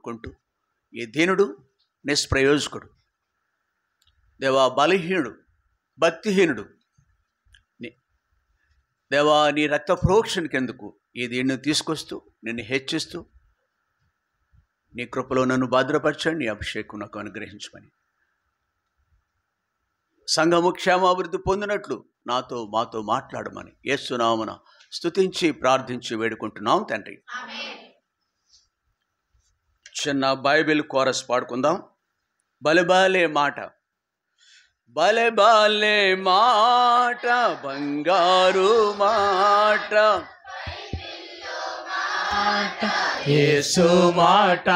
కొంటూ ఈ దీనుడు నిష్ప్రయోజకుడు, దేవా బలహీనుడు, భక్తిహీనుడు, దేవా నీ రక్త ప్రోక్షణకెందుకు ఈ దీన్ని తీసుకొస్తూ నిన్ను హెచ్చిస్తూ నీ కృపలో నన్ను భద్రపరచండి, నీ అభిషేకం నాకు అనుగ్రహించమని, సంఘము క్షేమాభివృద్ధి పొందినట్లు మాతో మాట్లాడమని యేసు నామమున స్తుతించి ప్రార్థించి వేడుకుంటున్నాం తండ్రి. చిన్న బైబిల్ కోరస్ పాడుకుందాం. బలెబాలే మాట, బలెబాలే మాట, బంగారు మాట, యేసు మాట,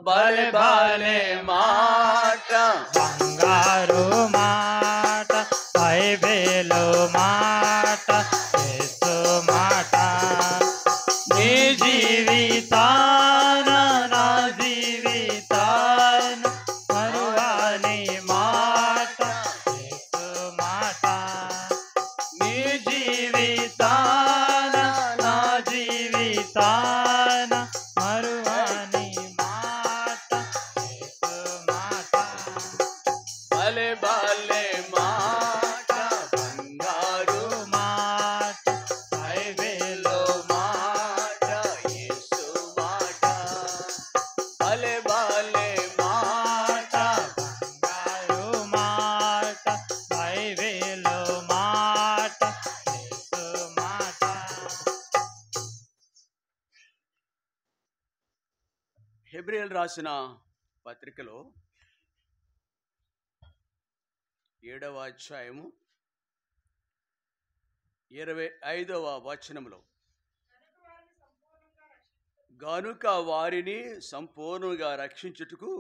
బలెబాలే మాట, బంగారు మాట, బైబిలు మాట, యేసు మాట. నీ జీవితాన నా జీవితాన మరువని మాట, యేసు మాట. నీ జీవితాన నా జీవితాన మరువని మాట, యేసు మాట. బలే బలే మాట, బంగారు మాట, బైబిలు మాట, యేసు మాట. బలే బలే మాట, బంగారు మాట, బైబిలు మాట, యేసు మాట. హెబ్రీయులు రాసిన పత్రికలో 7వ అధ్యాయము 25వ వచనంలో, గనుక వారిని సంపూర్ణంగా రక్షించుటకు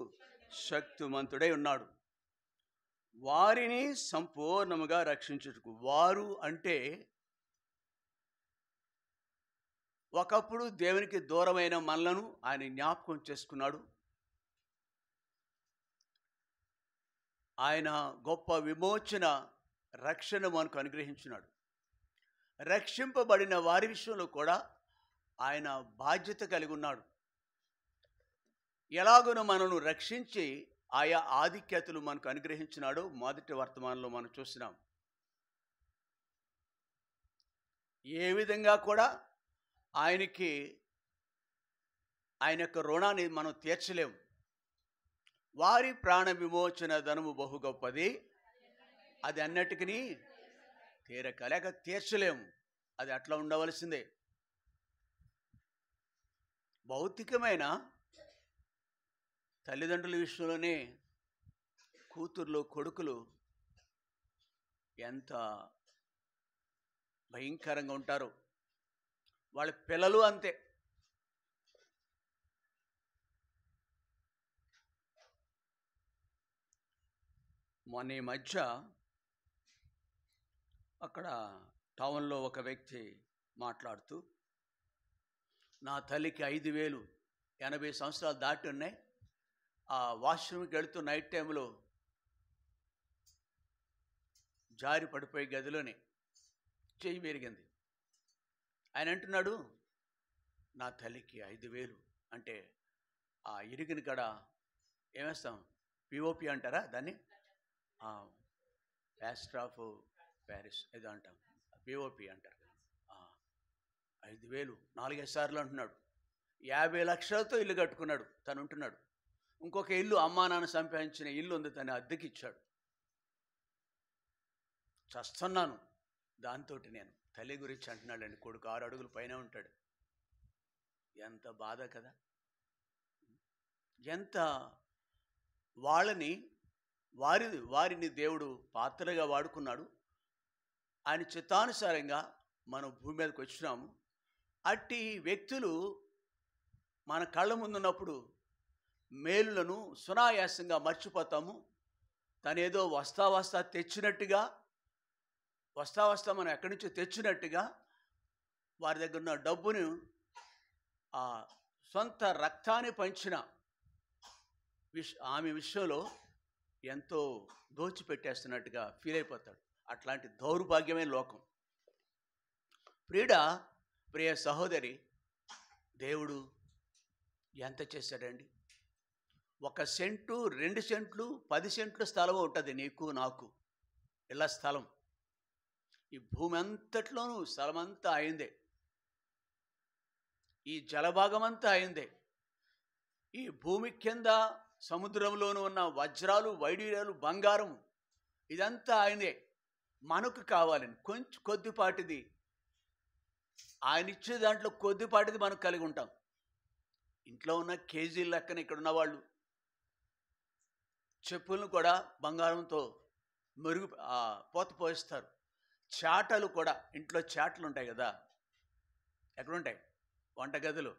శక్తిమంతుడై ఉన్నాడు. వారిని సంపూర్ణముగా రక్షించుటకు, వారు అంటే ఒకప్పుడు దేవునికి దూరమైన మనలను ఆయన జ్ఞాపకం చేసుకున్నాడు. ఆయన గొప్ప విమోచన రక్షణ మనకు అనుగ్రహించున్నాడు. రక్షింపబడిన వారి విషయంలో కూడా ఆయన బాధ్యత కలిగి ఉన్నాడు. ఎలాగునో మనను రక్షించి ఆయా ఆధిక్యతలు మనకు అనుగ్రహించినాడో మొదటి వర్తమానంలో మనం చూస్తున్నాం. ఏ విధంగా కూడా ఆయన యొక్క రుణాన్ని మనం తీర్చలేము. వారి ప్రాణ విమోచన ధనము బహు గొప్పది, అది అన్నిటికీ తీరక లేక తీర్చలేము. అది అట్లా ఉండవలసిందే. భౌతికమైన తల్లిదండ్రుల విషయంలోనే కూతుర్లు కొడుకులు ఎంత భయంకరంగా ఉంటారో, వాళ్ళ పిల్లలు అంతే. మొన్న ఈ మధ్య అక్కడ టౌన్లో ఒక వ్యక్తి మాట్లాడుతూ, నా తల్లికి 5,000 80 సంవత్సరాలు దాటి ఉన్నాయి, ఆ వాష్రూమ్కి వెళుతూ నైట్ టైంలో జారి పడిపోయి గదిలోనే చెయ్యి విరిగింది. ఆయన అంటున్నాడు, నా తల్లికి 5,000 అంటే ఆ ఇరిగిన కాడ ఏమేస్తాం, పిఓపి అంటారా దాన్ని, ప్లాస్టర్ ఆఫ్ ప్యారిస్ ఏదో అంటాం, పిఓపి అంటారు. 5,000 4-5 సార్లు అంటున్నాడు. 50 లక్షలతో ఇల్లు కట్టుకున్నాడు, తను ఉంటున్నాడు. ఇంకొక ఇల్లు అమ్మా నాన్న సంపాదించిన ఇల్లు ఉంది, తను అద్దెకి ఇచ్చాడు. చస్తున్నాను దాంతో. నేను తల్లి గురించి అంటున్నాడండి. కొడుకు 6 అడుగుల పైన ఉంటాడు. ఎంత బాధ కదా. ఎంత వారిని దేవుడు పాత్రగా వాడుకున్నాడు. ఆయన చిత్తానుసారంగా మనం భూమి మీదకి వచ్చినాము. అట్టి వ్యక్తులు మన కళ్ళ ముందున్నప్పుడు మేలులను సునాయాసంగా మర్చిపోతాము. తనేదో వస్తా తెచ్చినట్టుగా, వస్తా మనం ఎక్కడి నుంచో తెచ్చినట్టుగా వారి దగ్గర ఉన్న డబ్బును ఆ సొంత రక్తాన్ని పంచిన ఆమె విషయంలో ఎంతో దోచిపెట్టేస్తున్నట్టుగా ఫీల్ అయిపోతాడు. అట్లాంటి దౌర్భాగ్యమైన లోకం. ప్రియ సహోదరి, దేవుడు ఎంత చేశాడండి? 1 సెంటు 2 సెంట్లు 10 సెంట్ల స్థలం ఉంటుంది నీకు నాకు, ఇళ్ళ స్థలం. ఈ భూమి అంతట్లోనూ స్థలం అంతా అయిందే, ఈ జలభాగం అంతా అయిందే. ఈ భూమి కింద సముద్రంలోనూ ఉన్న వజ్రాలు వైడూర్యాలు బంగారం ఇదంతా ఆయనే. మనకు కావాలని కొంచెం కొద్దిపాటిది ఆయన ఇచ్చే దాంట్లో కొద్దిపాటిది మనకు కలిగి ఉంటాం. ఇంట్లో ఉన్న కేజీల లెక్కన ఇక్కడ ఉన్న వాళ్ళు చెప్పులను కూడా బంగారంతో మెరుగు పోత పోయిస్తారు. చాటలు కూడా, ఇంట్లో చాటలు ఉంటాయి కదా, ఎక్కడుంటాయి? వంటగదులు,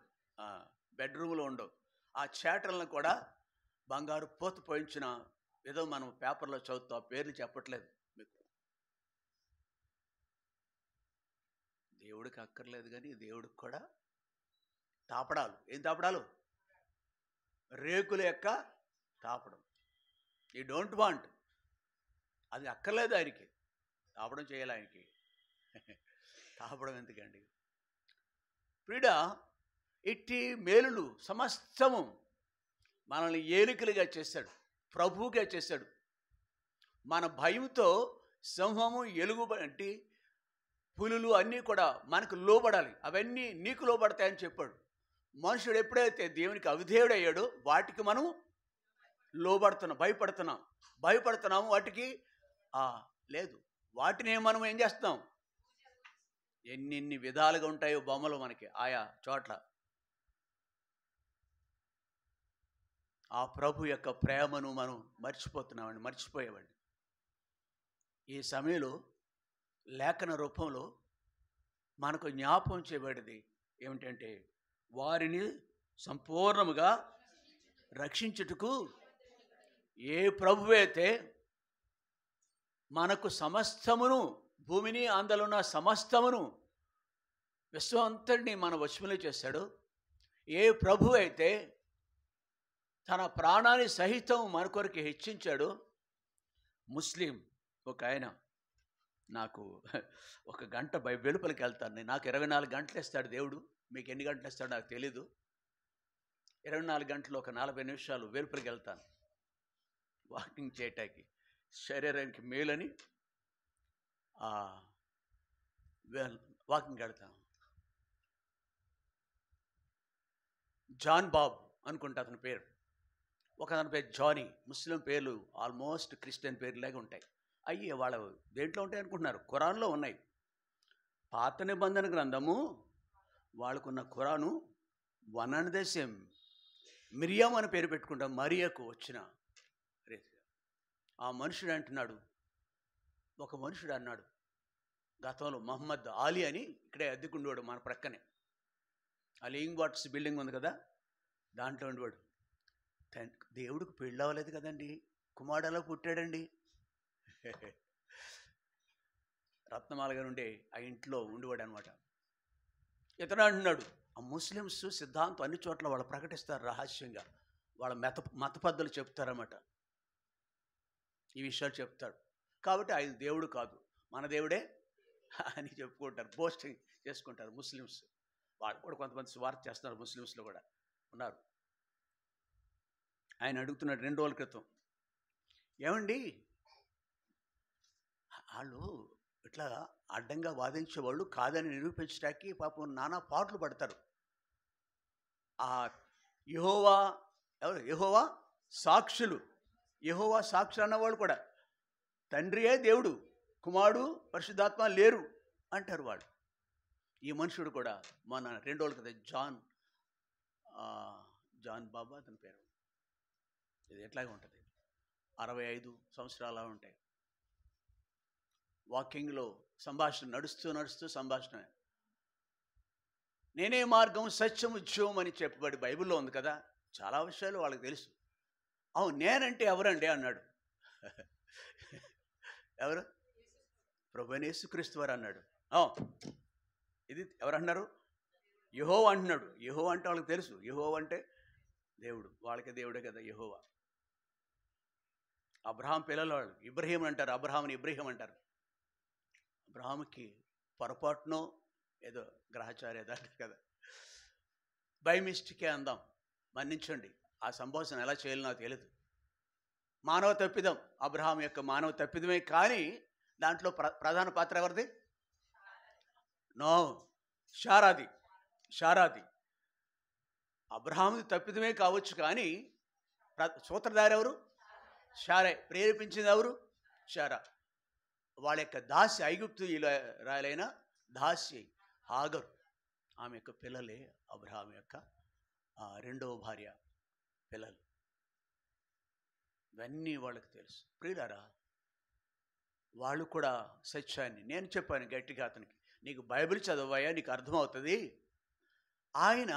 బెడ్రూమ్లో ఉండవు. ఆ చాటలను కూడా బంగారు పోత పోయించిన ఏదో మనం పేపర్లో చదువుతాం, పేర్లు చెప్పట్లేదు మీకు. దేవుడికి అక్కర్లేదు, కానీ దేవుడికి కూడా తాపడాలు. ఏం తాపడాలు? రేకుల యొక్క తాపడం. ఈ డోంట్ వాంట్, అది అక్కర్లేదు ఆయనకి, తాపడం చేయాలి ఆయనకి. తాపడం ఎందుకండి? ప్రియుడా, ఇట్టి మేలులు సమస్తము మనల్ని ఏలికలుగా చేశాడు, ప్రభువుగా చేశాడు. మన భయంతో సింహము, ఎలుగు వంటి పులులు అన్నీ కూడా మనకు లోబడాలి. అవన్నీ నీకు లోబడతాయని చెప్పాడు. మనుషుడు ఎప్పుడైతే దేవునికి అవిధేయుడయ్యాడో వాటికి మనం భయపడుతున్నాము వాటికి లేదు. వాటిని మనం ఏం చేస్తాం? ఎన్ని విధాలుగా ఉంటాయో బొమ్మలు మనకి ఆయా చోట్ల. ఆ ప్రభు యొక్క ప్రేమను మనం మర్చిపోయేవాడిని. ఈ సమయంలో లేఖన రూపంలో మనకు జ్ఞాపకం చేయబడింది ఏమిటంటే, వారిని సంపూర్ణముగా రక్షించుటకు ఏ ప్రభువైతే మనకు సమస్తమును, భూమిని అందులో సమస్తమును, విశ్వం అంతటిని మన వశములో చేశాడు, ఏ ప్రభు అయితే తన ప్రాణాన్ని సహితం మన కొరకు హెచ్చించాడు. ముస్లిం ఒక ఆయన నాకు 1 గంట వెలుపలికి వెళ్తాను. నాకు 24 గంటలు ఇస్తాడు దేవుడు. మీకు ఎన్ని గంటలు ఇస్తాడో నాకు తెలీదు. 24 గంటలు 40 నిమిషాలు వెలుపలికి వెళ్తాను వాకింగ్ చేయటానికి, శరీరానికి మేలని వాకింగ్ వెళ్తాను. జాన్ బాబ్ అనుకుంటా అతని పేరు. అతని పేరు జానీ. ముస్లిం పేర్లు ఆల్మోస్ట్ క్రిస్టియన్ పేర్లాగా ఉంటాయి. అయ్యి వాళ్ళ దేంట్లో ఉంటాయి అనుకుంటున్నారు? ఖురాన్లో ఉన్నాయి. పాత నిబంధన గ్రంథము వాళ్ళకున్న Quran 1 and the same. Miriam అని పేరు పెట్టుకుంటాం, మరియకు వచ్చిన రీతిగా. ఆ మనుషుడు అంటున్నాడు, ఒక మనుషుడు అన్నాడు గతంలో, మహమ్మద్ ఆలీ అని ఇక్కడే అద్దెకుండేవాడు మన ప్రక్కనే. ఆ లివింగ్ వాటర్స్ బిల్డింగ్ ఉంది కదా, దాంట్లో ఉండేవాడు. దేవుడికి పెళ్ళి అవ్వలేదు కదండి, కుమారుడులా పుట్టాడండి. రత్నమాలగా నుండి ఆ ఇంట్లో ఉండేవాడు అనమాట. ఇతను అంటున్నాడు, ఆ ముస్లిమ్స్ సిద్ధాంతం అన్ని చోట్ల వాళ్ళు ప్రకటిస్తారు రహస్యంగా, వాళ్ళ మత పద్ధతులు చెప్తారన్నమాట. ఈ విషయాలు చెప్తాడు. కాబట్టి ఆయన దేవుడు కాదు, మన దేవుడే అని చెప్పుకుంటారు, బోస్టింగ్ చేసుకుంటారు ముస్లిమ్స్. వాళ్ళు కూడా కొంతమంది స్వార్థ చేస్తున్నారు, ముస్లిమ్స్లో కూడా ఉన్నారు. ఆయన అడుగుతున్నాడు 2 రోజుల క్రితం, ఏమండి వాళ్ళు ఇట్లా అడ్డంగా వాదించేవాళ్ళు కాదని నిరూపించడానికి పాపం నానా పాటలు పడతారు. ఆ యెహోవా సాక్షులు అన్నవాళ్ళు కూడా తండ్రియే దేవుడు, కుమారుడు పరిశుద్ధాత్మ లేరు అంటారు వాళ్ళు. ఈ మనుషుడు కూడా మన 2 రోజుల క్రితం జాన్ బాబా అతని పేరు. ఇది ఎట్లాగే ఉంటుంది, 65 సంవత్సరాలు ఉంటాయి. వాకింగ్లో సంభాషణ నడుస్తూ సంభాషణ. నేనే మార్గం సత్యం జీవం అని చెప్పబడి బైబిల్లో ఉంది కదా, చాలా విషయాలు వాళ్ళకి తెలుసు. అవును, నేనంటే ఎవరండి అన్నాడు. ఎవరు? ప్రభువైన యేసుక్రీస్తు వారు అన్నాడు. ఇది ఎవరన్నారు? యెహోవా అంటున్నాడు. యెహోవా అంటే వాళ్ళకి తెలుసు, యెహోవా అంటే దేవుడు, వాళ్ళకి దేవుడే కదా యెహోవా. అబ్రహాం పిల్లల వాళ్ళు ఇబ్రహీం అంటారు, అబ్రహాంని ఇబ్రహీం అంటారు. అబ్రహాంకి పొరపాటునో ఏదో గ్రహచార్య దాంట్లో కదా, బై మిస్టేకే అందాం, మన్నించండి. ఆ సంభాషణ ఎలా చేయాలో నాకు తెలియదు. మానవ తప్పిదం, అబ్రహాం యొక్క మానవ తప్పిదమే. కానీ దాంట్లో ప్రధాన పాత్ర ఎవరిది? నో, షారాది. షారాది అబ్రహాముది తప్పిదమే కావచ్చు, కానీ సూత్రధారి ఎవరు? షారే. ప్రేరేపించింది ఎవరు? షారా. వాళ్ళ యొక్క దాసి, ఐగుప్తు రాలైన దాసి హాగరు, ఆమె యొక్క పిల్లలే అబ్రహాం యొక్క రెండవ భార్య పిల్లలు. ఇవన్నీ వాళ్ళకి తెలుసు. ప్రియులారా, వాళ్ళు కూడా సత్యాన్ని, నేను చెప్పాను గట్టిగా అతనికి, నీకు బైబిల్ చదవయ్యా, నీకు అర్థమవుతుంది. ఆయన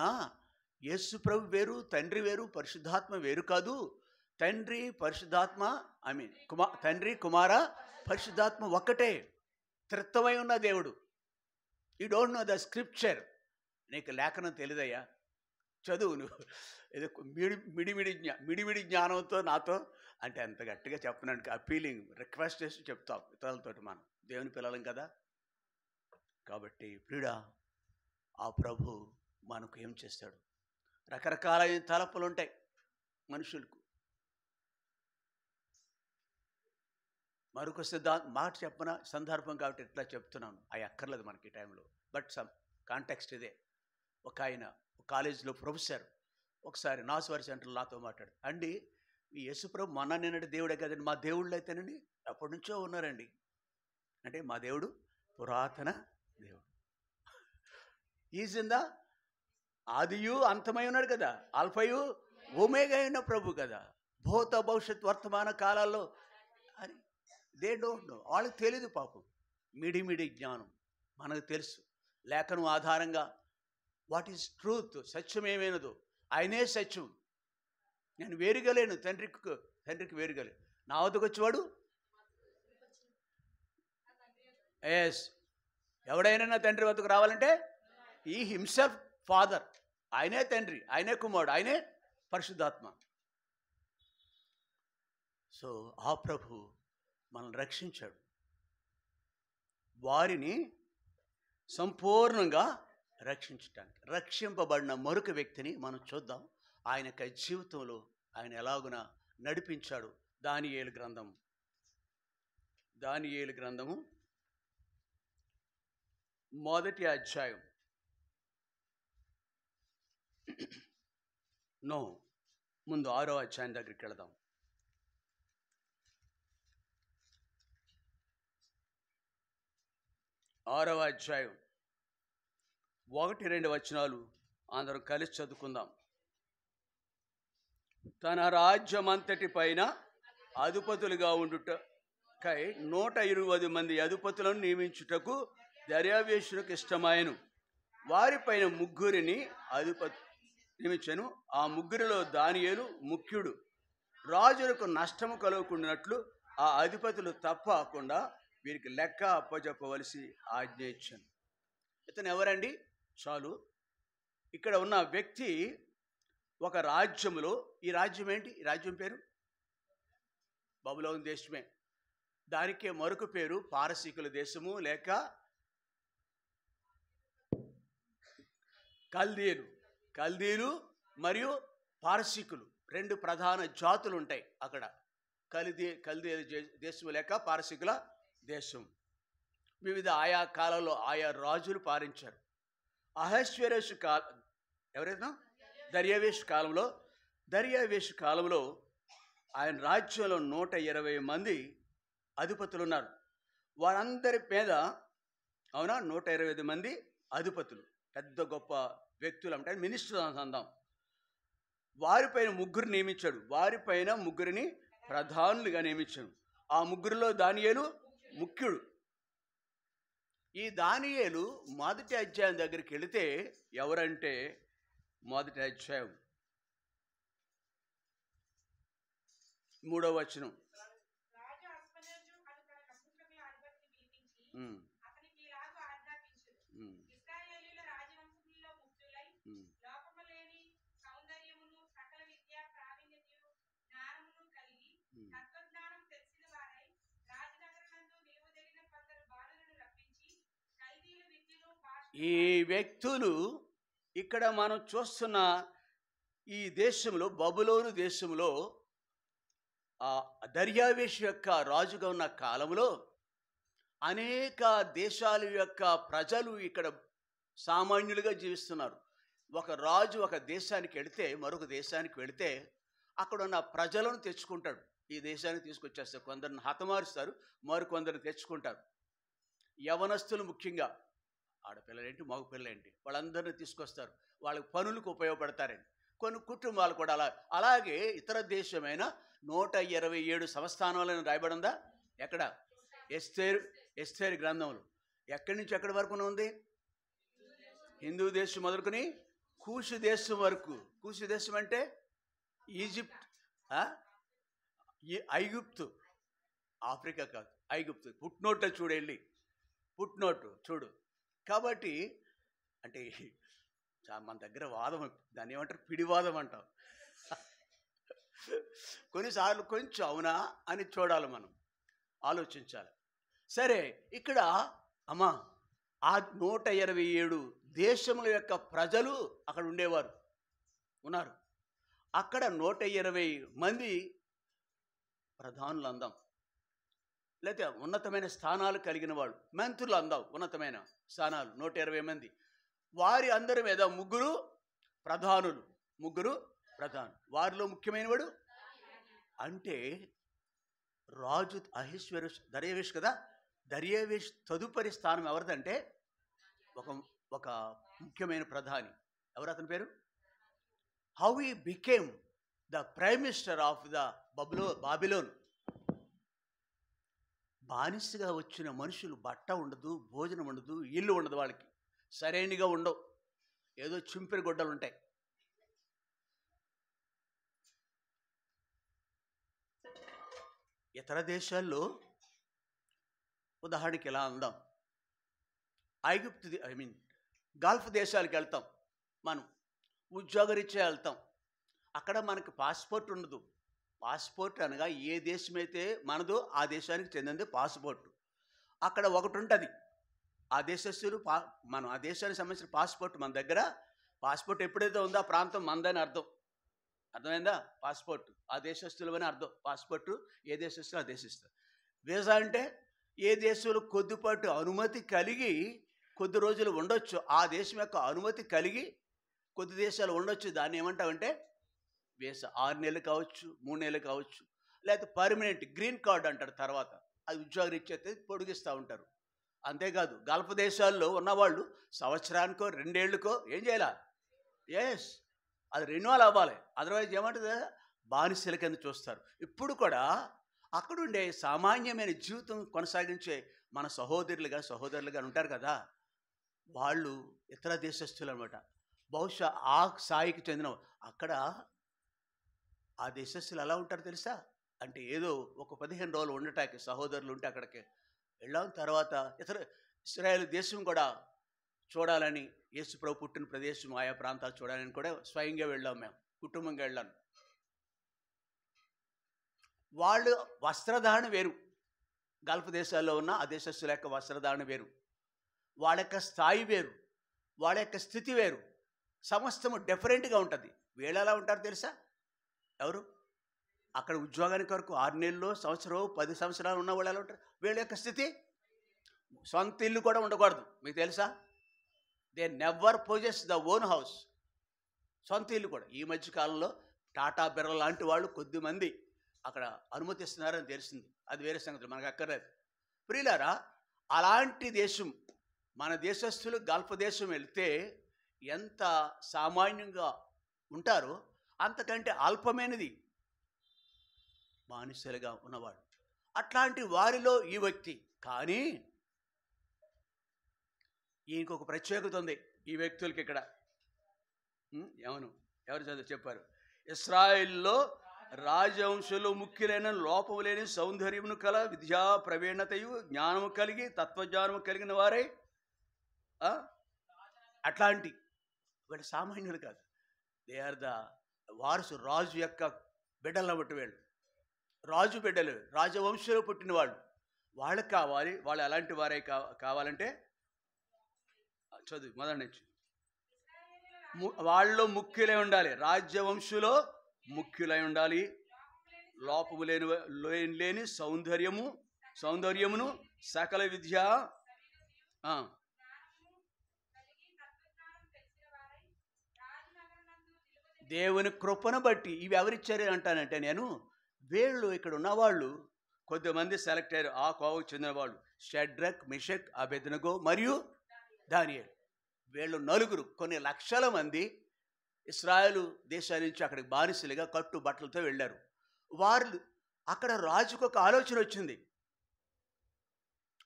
యేసు ప్రభు వేరు, తండ్రి వేరు, పరిశుద్ధాత్మ వేరు కాదు. తండ్రి పరిశుద్ధాత్మ, తండ్రి కుమార పరిశుద్ధాత్మ ఒక్కటే, త్రిత్వమై ఉన్న దేవుడు. You don't know the scripture. నీకు లేఖనం తెలియదయ్యా, చదువు నువ్వు. ఏదో మిడిమిడి జ్ఞానంతో నాతో అంటే అంత గట్టిగా చెప్పడానికి అపీలింగ్ రిక్వెస్ట్ చేసి చెప్తాం ఇతరులతోటి. మనం దేవుని పిల్లలం కదా. కాబట్టి ప్రియుడా, ఆ ప్రభు మనకు ఏం చేస్తాడు? రకరకాలైన తలపులు ఉంటాయి మనుషులకు. మరొక మాట చెప్పన సందర్భం కాబట్టి ఇట్లా చెప్తున్నాను. అవి అక్కర్లేదు మనకి ఈ టైంలో. బట్ సమ్ కాంటెక్స్ట్ ఇదే. ఒక ఆయన కాలేజీలో ప్రొఫెసర్ ఒకసారి నాసువారి సెంటర్లో నాతో మాట్లాడు, అండి ఈ యేసుప్రభు మొన్న నిన్నటి దేవుడే కదండి, మా దేవుళ్ళు అయితేనండి ఎప్పటి నుంచో ఉన్నారండి. అంటే మా దేవుడు పురాతన దేవుడు. ఈజిందా ఆదియు అంతమై ఉన్నాడు కదా, ఆల్ఫయు ఓమేగా అయిన ప్రభు కదా, భూత భవిష్యత్ వర్తమాన కాలాల్లో అని. దే డోంట్ నో, వాళ్ళకి తెలీదు పాపం. మిడిమిడి జ్ఞానం. మనకు తెలుసు లేఖనం ఆధారంగా వాట్ ఈజ్ ట్రూత్, సత్యం ఏమైనదో. ఆయనే సత్యం. నేను వేరుగలేను, తండ్రికి వేరుగలేను. నా వద్దకు వచ్చేవాడు ఎస్, ఎవడైనా నా తండ్రి వద్దకు రావాలంటే ఈ హిమ్సెల్ఫ్ ఫాదర్. ఆయనే తండ్రి, ఆయనే కుమారుడు, ఆయనే పరిశుద్ధాత్మ. సో ఆ ప్రభు మనల్ని రక్షించాడు. వారిని సంపూర్ణంగా రక్షించటానికి రక్షింపబడిన మరొక వ్యక్తిని మనం చూద్దాం. ఆయన యొక్క జీవితంలో ఆయన ఎలాగున నడిపించాడు. దానియేలు గ్రంథము మొదటి అధ్యాయం. ముందు 6వ అధ్యాయం దగ్గరికి వెళదాం. 6వ అధ్యాయం 1-2 వచనాలు అందరం కలిసి చదువుకుందాం. తన రాజ్యమంతటి పైన అధిపతులుగా ఉండుటకై 120 మంది అధిపతులను నియమించుటకు దర్యావేషునికి ఇష్టమాయను. వారిపైన 3 అధిపతి నియమించను. ఆ 3లో దానియేలు ముఖ్యుడు. రాజులకు నష్టము కలగకుండానట్లు ఆ అధిపతులు తప్పకుండా వీరికి లెక్క అప్పచెప్పవలసి ఆజ్ఞ ఇచ్చాను. ఇతను ఎవరండి? చాలు. ఇక్కడ ఉన్న వ్యక్తి ఒక రాజ్యములో, ఈ రాజ్యం ఏంటి? ఈ రాజ్యం పేరు బబులోను దేశమే. దానికే మరొక పేరు పారసీకుల దేశము లేక కల్దీలు మరియు పారసీకులు 2 ప్రధాన జాతులు ఉంటాయి అక్కడ. కల్దీల దేశము లేక పారసీకుల దేశం. వివిధ ఆయా కాలంలో ఆయా రాజులు పాలించారు. అహశ్వేరోషు ఎవరైనా దర్యావేషు కాలంలో ఆయన రాజ్యంలో 120 మంది అధిపతులు ఉన్నారు. వారందరి మీద 120 మంది అధిపతులు, పెద్ద గొప్ప వ్యక్తులు అంటే మినిస్టర్స్ అందాం. వారిపైన 3 నియమించాడు. వారిపైన 3 ప్రధానులుగా నియమించాడు. ఆ 3లో దానియేలు ముఖ్యుడు. ఈ దానియేలు మొదటి అధ్యాయం దగ్గరికి వెళితే ఎవరంటే, మొదటి అధ్యాయం 3వ వచనం. ఈ వ్యక్తులు ఇక్కడ మనం చూస్తున్న ఈ దేశంలో, బబులోను దేశంలో దర్యావేషు యొక్క రాజుగా ఉన్న కాలంలో అనేక దేశాల యొక్క ప్రజలు ఇక్కడ సామాన్యులుగా జీవిస్తున్నారు. ఒక రాజు ఒక దేశానికి వెళితే, మరొక దేశానికి వెళితే అక్కడ ఉన్న ప్రజలను తెచ్చుకుంటాడు. ఈ దేశానికి తీసుకొచ్చేస్తారు. కొందరిని హతమారుస్తారు, మరికొందరిని తెచ్చుకుంటారు. యవనస్తులు ముఖ్యంగా, ఆడపిల్లలేంటి మగపిల్లలేంటి, వాళ్ళందరినీ తీసుకొస్తారు. వాళ్ళకి పనులకు ఉపయోగపడతారండి. కొన్ని కుటుంబాలు కూడా అలాగే ఇతర దేశమైన 127 సంస్థానాలను రాయబడిందా? ఎక్కడ? ఎస్తేరు గ్రంథంలో. ఎక్కడి నుంచి ఎక్కడి వరకు ఉంది? హిందూ దేశం మొదలుకొని కూషు దేశం వరకు. కూషు దేశం అంటే ఈజిప్ట్, ఐగుప్తు, ఆఫ్రికా కాదు, ఐగుప్తు. పుట్నోట్లో చూడు, వెళ్ళి పుట్నోటు చూడు. కాబట్టి అంటే మన దగ్గర వాదం, దాన్ని ఏమంటారు, పిడివాదం అంటాం. కొన్నిసార్లు కొంచెం అవునా అని చూడాలి, మనం ఆలోచించాలి. సరే, ఇక్కడ అమ్మా ఆ 127 దేశముల యొక్క ప్రజలు అక్కడ ఉండేవారు, ఉన్నారు. అక్కడ 120 మంది ప్రధానులు అందాం, లేకపోతే ఉన్నతమైన స్థానాలు కలిగిన వాళ్ళు, మంత్రులు అందాం, ఉన్నతమైన స్థానాలు 120 మంది. వారి అందరి మీద ముగ్గురు ప్రధానులు. వారిలో ముఖ్యమైన వాడు అంటే రాజు దర్యావేషు కదా. దర్యావేషు తదుపరి స్థానం ఎవరిదంటే ఒక ముఖ్యమైన ప్రధాని. ఎవరు అతని పేరు? How he became the prime minister of the Babylon. బానిసగా వచ్చిన మనుషులు బట్ట ఉండదు, భోజనం ఉండదు, ఇల్లు ఉండదు, వాళ్ళకి సరైనగా ఉండవు, ఏదో చింపిరి గుడ్డలు ఉంటాయి. ఇతర దేశాల్లో ఉదాహరణకి ఎలా అందాం, గల్ఫ్ దేశాలకు వెళ్తాం, మనం ఉద్యోగరీత్యా వెళ్తాం. అక్కడ మనకి పాస్పోర్ట్ ఉండదు. పాస్పోర్ట్ అనగా ఏ దేశమైతే మనదో ఆ దేశానికి చెందింది పాస్పోర్ట్. అక్కడ ఒకటి ఉంటుంది, ఆ దేశస్తులు మనం ఆ దేశానికి సంబంధించిన పాస్పోర్ట్ మన దగ్గర. పాస్పోర్ట్ ఎప్పుడైతే ఉందో ఆ ప్రాంతం మనదని అర్థం. అర్థమైందా? పాస్పోర్ట్ ఆ దేశస్తులు అని అర్థం. పాస్పోర్టు ఏ దేశస్తులు ఆ దేశస్తులు. వీసా అంటే ఏ దేశంలో కొద్దిపాటు అనుమతి కలిగి కొద్ది రోజులు ఉండొచ్చు, ఆ దేశం యొక్క అనుమతి కలిగి కొద్ది దేశాలు ఉండొచ్చు. దాన్ని ఏమంటామంటే వీసా. 6 నెలలు కావచ్చు, 3 నెలలు కావచ్చు, లేకపోతే పర్మనెంట్ గ్రీన్ కార్డ్ అంటారు. తర్వాత అది ఉద్యోగరీత్యా పొడిగిస్తూ ఉంటారు. అంతేకాదు గల్ఫ్ దేశాల్లో ఉన్నవాళ్ళు సంవత్సరానికో 2 ఏళ్ళకో ఏం చేయాలా? ఎస్, అది రెన్యువల్ అవ్వాలి. అదర్వైజ్ ఏమంటుంది, బానిసల కింద చూస్తారు. ఇప్పుడు కూడా అక్కడుండే సామాన్యమైన జీవితం కొనసాగించే మన సహోదరులుగా ఉంటారు కదా, వాళ్ళు ఇతర దేశస్తులు అనమాట. బహుశా ఆ స్థాయికి చెందిన అక్కడ ఆ దేశస్తులు ఎలా ఉంటారు తెలుసా? అంటే ఏదో ఒక 15 రోజులు ఉండటానికి సహోదరులు ఉంటే అక్కడికి వెళ్ళాం. తర్వాత ఇశ్రాయేలు దేశం కూడా చూడాలని, యేసుప్రభు పుట్టిన ప్రదేశం ఆయా ప్రాంతాలు చూడాలని కూడా స్వయంగా వెళ్ళాం. మేము కుటుంబంగా వెళ్ళాను. వాళ్ళు వస్త్రధారణ వేరు, గల్ఫ్ దేశాల్లో ఉన్న ఆ దేశస్తుల యొక్క వస్త్రధారణ వేరు, వాళ్ళ యొక్క స్థాయి వేరు, వాళ్ళ యొక్క స్థితి వేరు, సమస్తము డిఫరెంట్గా ఉంటుంది. వీళ్ళు ఎలా ఉంటారు తెలుసా? ఎవరు అక్కడ ఉద్యోగానికి వరకు 6 నెలలు, సంవత్సరం, 10 సంవత్సరాలు ఉన్న వాళ్ళు ఎలా ఉంటారు? వీళ్ళ యొక్క స్థితి సొంత ఇల్లు కూడా ఉండకూడదు. మీకు తెలుసా? They never possess the own house. సొంత ఇల్లు కూడా. ఈ మధ్య కాలంలో టాటా బిర్లా లాంటి వాళ్ళు కొద్దిమంది అక్కడ అనుమతిస్తున్నారని తెలిసింది. అది వేరే సంగతి, మనకు అక్కర్లేదు. ప్రియులారా, అలాంటి దేశం మన దేశస్తులు గల్ఫ్ దేశం వెళ్తే ఎంత సామాన్యంగా ఉంటారో అంతకంటే అల్పమైనది బానిసలుగా ఉన్నవాడు. అట్లాంటి వారిలో ఈ వ్యక్తి. కానీ ఇంకొక ప్రత్యేకత ఉంది ఈ వ్యక్తులకి ఇక్కడ. ఎవరు చదువు చెప్పారు? ఇశ్రాయేల్లో రాజవంశంలో ముఖ్యులైన లోపము లేని సౌందర్యమును కల, విద్యా ప్రవీణతయు జ్ఞానము కలిగి తత్వజ్ఞానము కలిగిన వారే. అట్లాంటి వీళ్ళు సామాన్యులు కాదు. దే ఆర్ ద వారసు, రాజు యొక్క బిడ్డలను బట్టి వీళ్ళు రాజు బిడ్డలు, రాజవంశంలో పుట్టిన వాళ్ళు. వాళ్ళకి కావాలి. వాళ్ళు ఎలాంటి వారే కావాలంటే చదువు మొదటి నుంచి. వాళ్ళలో ముఖ్యులై ఉండాలి. రాజ్యవంశులో ముఖ్యులై ఉండాలి. లోపము లేని సౌందర్యమును సకల విద్య దేవుని కృపను బట్టి ఇవి ఎవరిచ్చారు అంటానంటే, నేను వీళ్ళు ఇక్కడ ఉన్నవాళ్ళు కొద్దిమంది సెలెక్ట్ అయ్యారు. ఆ కోవకు చెందిన వాళ్ళు షడ్రక్, మిషక్, అబెద్నెగో మరియు దానియేలు. వీళ్ళు నలుగురు కొన్ని లక్షల మంది ఇశ్రాయేలు దేశం నుంచి అక్కడికి బానిసలుగా కట్టు బట్టలతో వెళ్ళారు. వారు అక్కడ రాజుకు ఒక ఆలోచన వచ్చింది.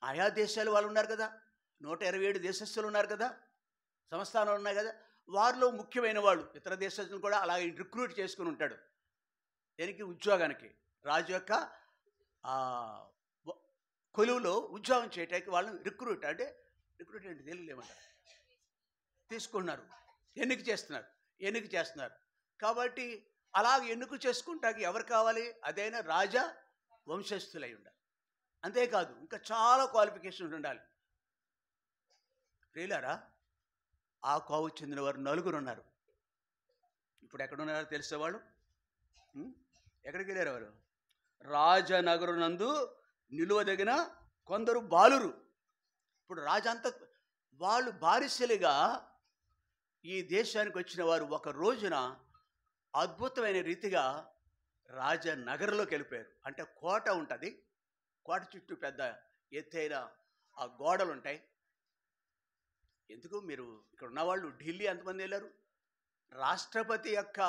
ఆయా దేశాలు వాళ్ళు ఉన్నారు కదా, 127 దేశస్తులు ఉన్నారు కదా, సంస్థానాలు ఉన్నాయి కదా. వారిలో ముఖ్యమైన వాళ్ళు ఇతర దేశస్తులను కూడా అలాగే రిక్రూట్ చేసుకుని ఉంటాడు. దేనికి? ఉద్యోగానికి. రాజు యొక్క కొలువులో ఉద్యోగం చేయటానికి వాళ్ళని రిక్రూట్ అంటే తెలుగులో ఏమంటారు, తీసుకున్నారు, ఎన్నిక చేస్తున్నారు. కాబట్టి అలాగ ఎన్నిక చేసుకుంటాకి ఎవరు కావాలి? అదైనా రాజా వంశస్థులై ఉండాలి. అంతేకాదు ఇంకా చాలా క్వాలిఫికేషన్స్ ఉండాలి. ప్రియులారా, ఆ కోవకు చెందిన వారు నలుగురు ఉన్నారు. ఇప్పుడు ఎక్కడున్నారో తెలిసేవాళ్ళు ఎక్కడికి వెళ్ళారు? వారు రాజనగరు నందు నిలువదగిన కొందరు బాలురు. ఇప్పుడు రాజంతా వాళ్ళు బారిసలుగా ఈ దేశానికి వచ్చిన వారు ఒక రోజున అద్భుతమైన రీతిగా రాజనగర్లోకి వెళ్ళిపోయారు. అంటే కోట ఉంటుంది, కోట చుట్టూ పెద్ద ఎత్తైన ఆ గోడలు ఉంటాయి. ఎందుకు మీరు ఇక్కడ ఉన్నవాళ్ళు ఢిల్లీ ఎంతమంది వెళ్ళారు? రాష్ట్రపతి యొక్క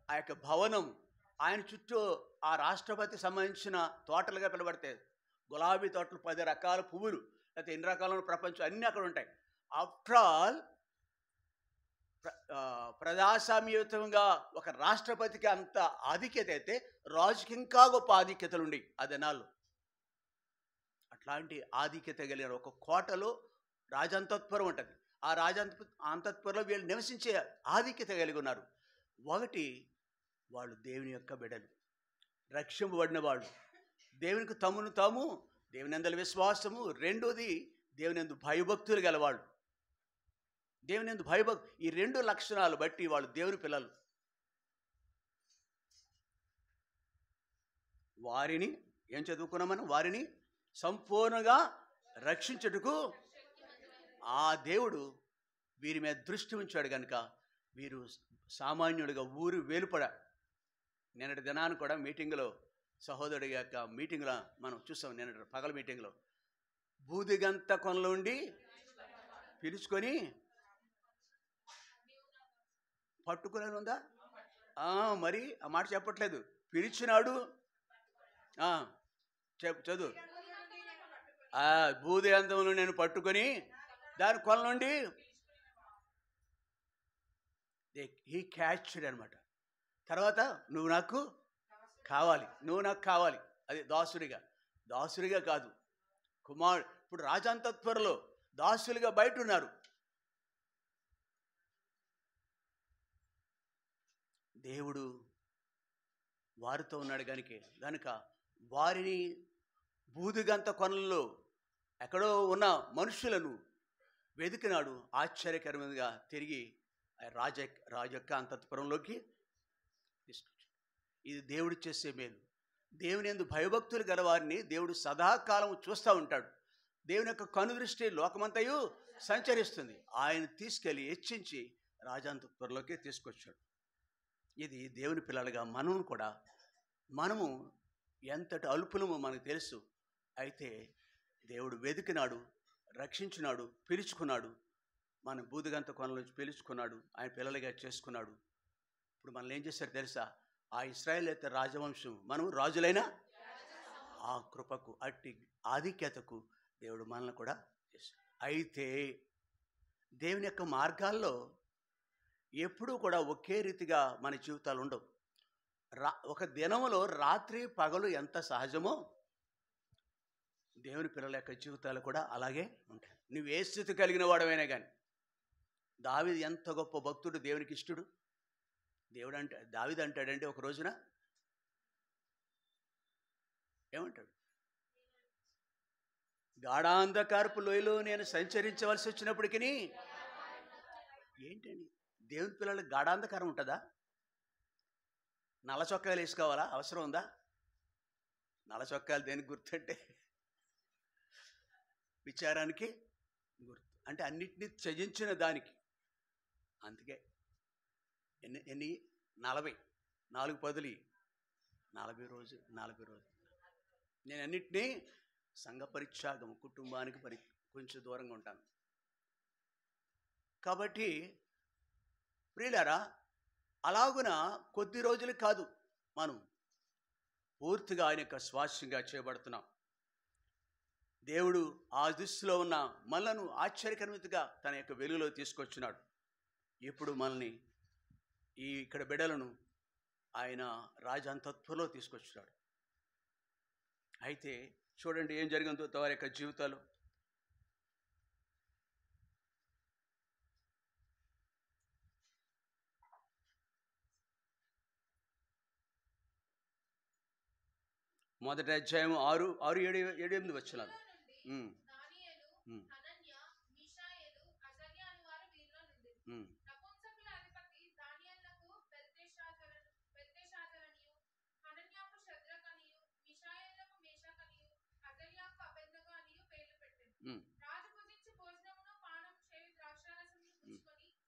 ఆ యొక్క భవనం, ఆయన చుట్టూ ఆ రాష్ట్రపతి సంబంధించిన తోటలుగా పిలబడతాయి. గులాబీ తోటలు, 10 రకాల పువ్వులు, లేకపోతే ఎన్ని రకాల ప్రపంచం అన్నీ అక్కడ ఉంటాయి. ఆఫ్టర్ ఆల్ ప్రజాస్వామ్యయుతంగా ఒక రాష్ట్రపతికి అంత ఆధిక్యత అయితే రాజుకి ఇంకా గొప్ప ఆధిక్యతలు ఉండేవి ఆ దినాల్లో. అట్లాంటి ఆధిక్యత కలిగిన ఒక కోటలో రాజంతఃపురం ఉంటుంది. ఆ అంతఃపురంలో వీళ్ళు నివసించే ఆధిక్యత కలిగి ఉన్నారు. ఒకటి, వాళ్ళు దేవుని యొక్క బిడ్డలు, రక్షింపబడిన వాళ్ళు, దేవునికి తమను తాము దేవుని యందు విశ్వాసము. రెండోది, దేవుని యందు భయభక్తులు గలవాళ్ళు. దేవుని యందు ఈ 2 లక్షణాలు బట్టి వాళ్ళు దేవుని పిల్లలు. వారిని ఏం చదువుకున్నామని? వారిని సంపూర్ణంగా రక్షించుటకు ఆ దేవుడు వీరి మీద దృష్టి ఉంచాడు కనుక వీరు సామాన్యుడిగా ఊరు వేలుపడ. నిన్నటి దినాన్ని కూడా మీటింగ్లో సహోదరుడి యొక్క మీటింగ్లో మనం చూసాం. నిన్నటి పగల మీటింగ్లో బూదిగంత కొనలో ఉండి పిలుచుకొని పట్టుకునే ఉందా? మరి ఆ మాట చెప్పట్లేదు. పిలిచినాడు. చదువు. బూది అంతమును నేను పట్టుకొని దాని కొన నుండి హీ క్యాచ్డ్ అనమాట. తర్వాత నువ్వు నాకు కావాలి. అది దాసుడిగా కాదు, కుమారుడు. ఇప్పుడు రాజాంతత్వరలో దాసులుగా బయట ఉన్నారు. దేవుడు వారితో ఉన్నాడు గనుక వారిని బూదిగంత కొనల్లో ఎక్కడో ఉన్న మనుషులను వెతికినాడు. ఆశ్చర్యకరంగా తిరిగి రాజు యొక్క అంతఃపురంలోకి తీసుకొచ్చాడు. ఇది దేవుడు చేసే మేలు. దేవుని యందు భయభక్తులు గల వారిని దేవుడు సదాకాలం చూస్తూ ఉంటాడు. దేవుని యొక్క కనుదృష్టి లోకమంతయు సంచరిస్తుంది. ఆయన తీసుకెళ్ళి హెచ్చించి రాజాంతఃపురంలోకి తీసుకొచ్చాడు. ఇది దేవుని పిల్లలుగా మనము ఎంతటి అల్పులమో మనకు తెలుసు. అయితే దేవుడు వెతికినాడు, రక్షించినాడు, పిలుచుకున్నాడు. మన బూదిగంత కొనలోంచి పిలుచుకున్నాడు, ఆయన పిల్లలుగా చేసుకున్నాడు. ఇప్పుడు మనల్ని ఏం చేశారు తెలుసా? ఆ ఇశ్రాయేలు అయితే రాజవంశం, మనం రాజులైన ఆ కృపకు, అట్టి ఆధిక్యతకు దేవుడు మనల్ని కూడా చేశాడు. అయితే దేవుని యొక్క మార్గాల్లో ఎప్పుడూ కూడా ఒకే రీతిగా మన జీవితాలు ఉండవు. ఒక దినములో రాత్రి పగలు ఎంత సహజమో దేవుని పిల్లల యొక్క జీవితాలు కూడా అలాగే ఉంటాయి. నువ్వు ఏ స్థితి కలిగిన వాడమైనా కానీ. దావీదు ఎంత గొప్ప భక్తుడు, దేవునికి ఇష్టడు. దావీదు అంటాడంటే ఒక రోజున ఏమంటాడు? గాఢాంధకారపు లోయలో నేను సంచరించవలసి వచ్చినప్పటికీ ఏంటండి దేవుని పిల్లలకు గాఢాంధకారం ఉంటుందా? నల్ల చొక్కాలు వేసుకోవాలా? అవసరం ఉందా? నల్ల చొక్కాలు దేనికి గుర్తంటే విచారానికి గుర్తు. అంటే అన్నిటినీ త్యజించిన దానికి. అందుకే ఎన్ని 40 4 పదులు 40 రోజులు నేను అన్నిటినీ సంఘ పరిత్యాగం, కుటుంబానికి కొంచెం దూరంగా ఉంటాను. కాబట్టి ప్రియులారా, అలాగున కొద్ది రోజులు కాదు, మనం పూర్తిగా ఆయన యొక్క స్వాస్యంగా చేయబడుతున్నాం. దేవుడు ఆ దృష్టిలో ఉన్న మనలను ఆశ్చర్యకరమితిగా తన యొక్క వెలుగులో తీసుకొచ్చినాడు. ఇప్పుడు మనల్ని ఇక్కడ బిడ్డలను ఆయన రాజాంతత్వంలో తీసుకొచ్చినాడు. అయితే చూడండి ఏం జరిగిందో వారి యొక్క జీవితాలు. మొదటి అధ్యాయం 6, 7, 8 వచనాలు.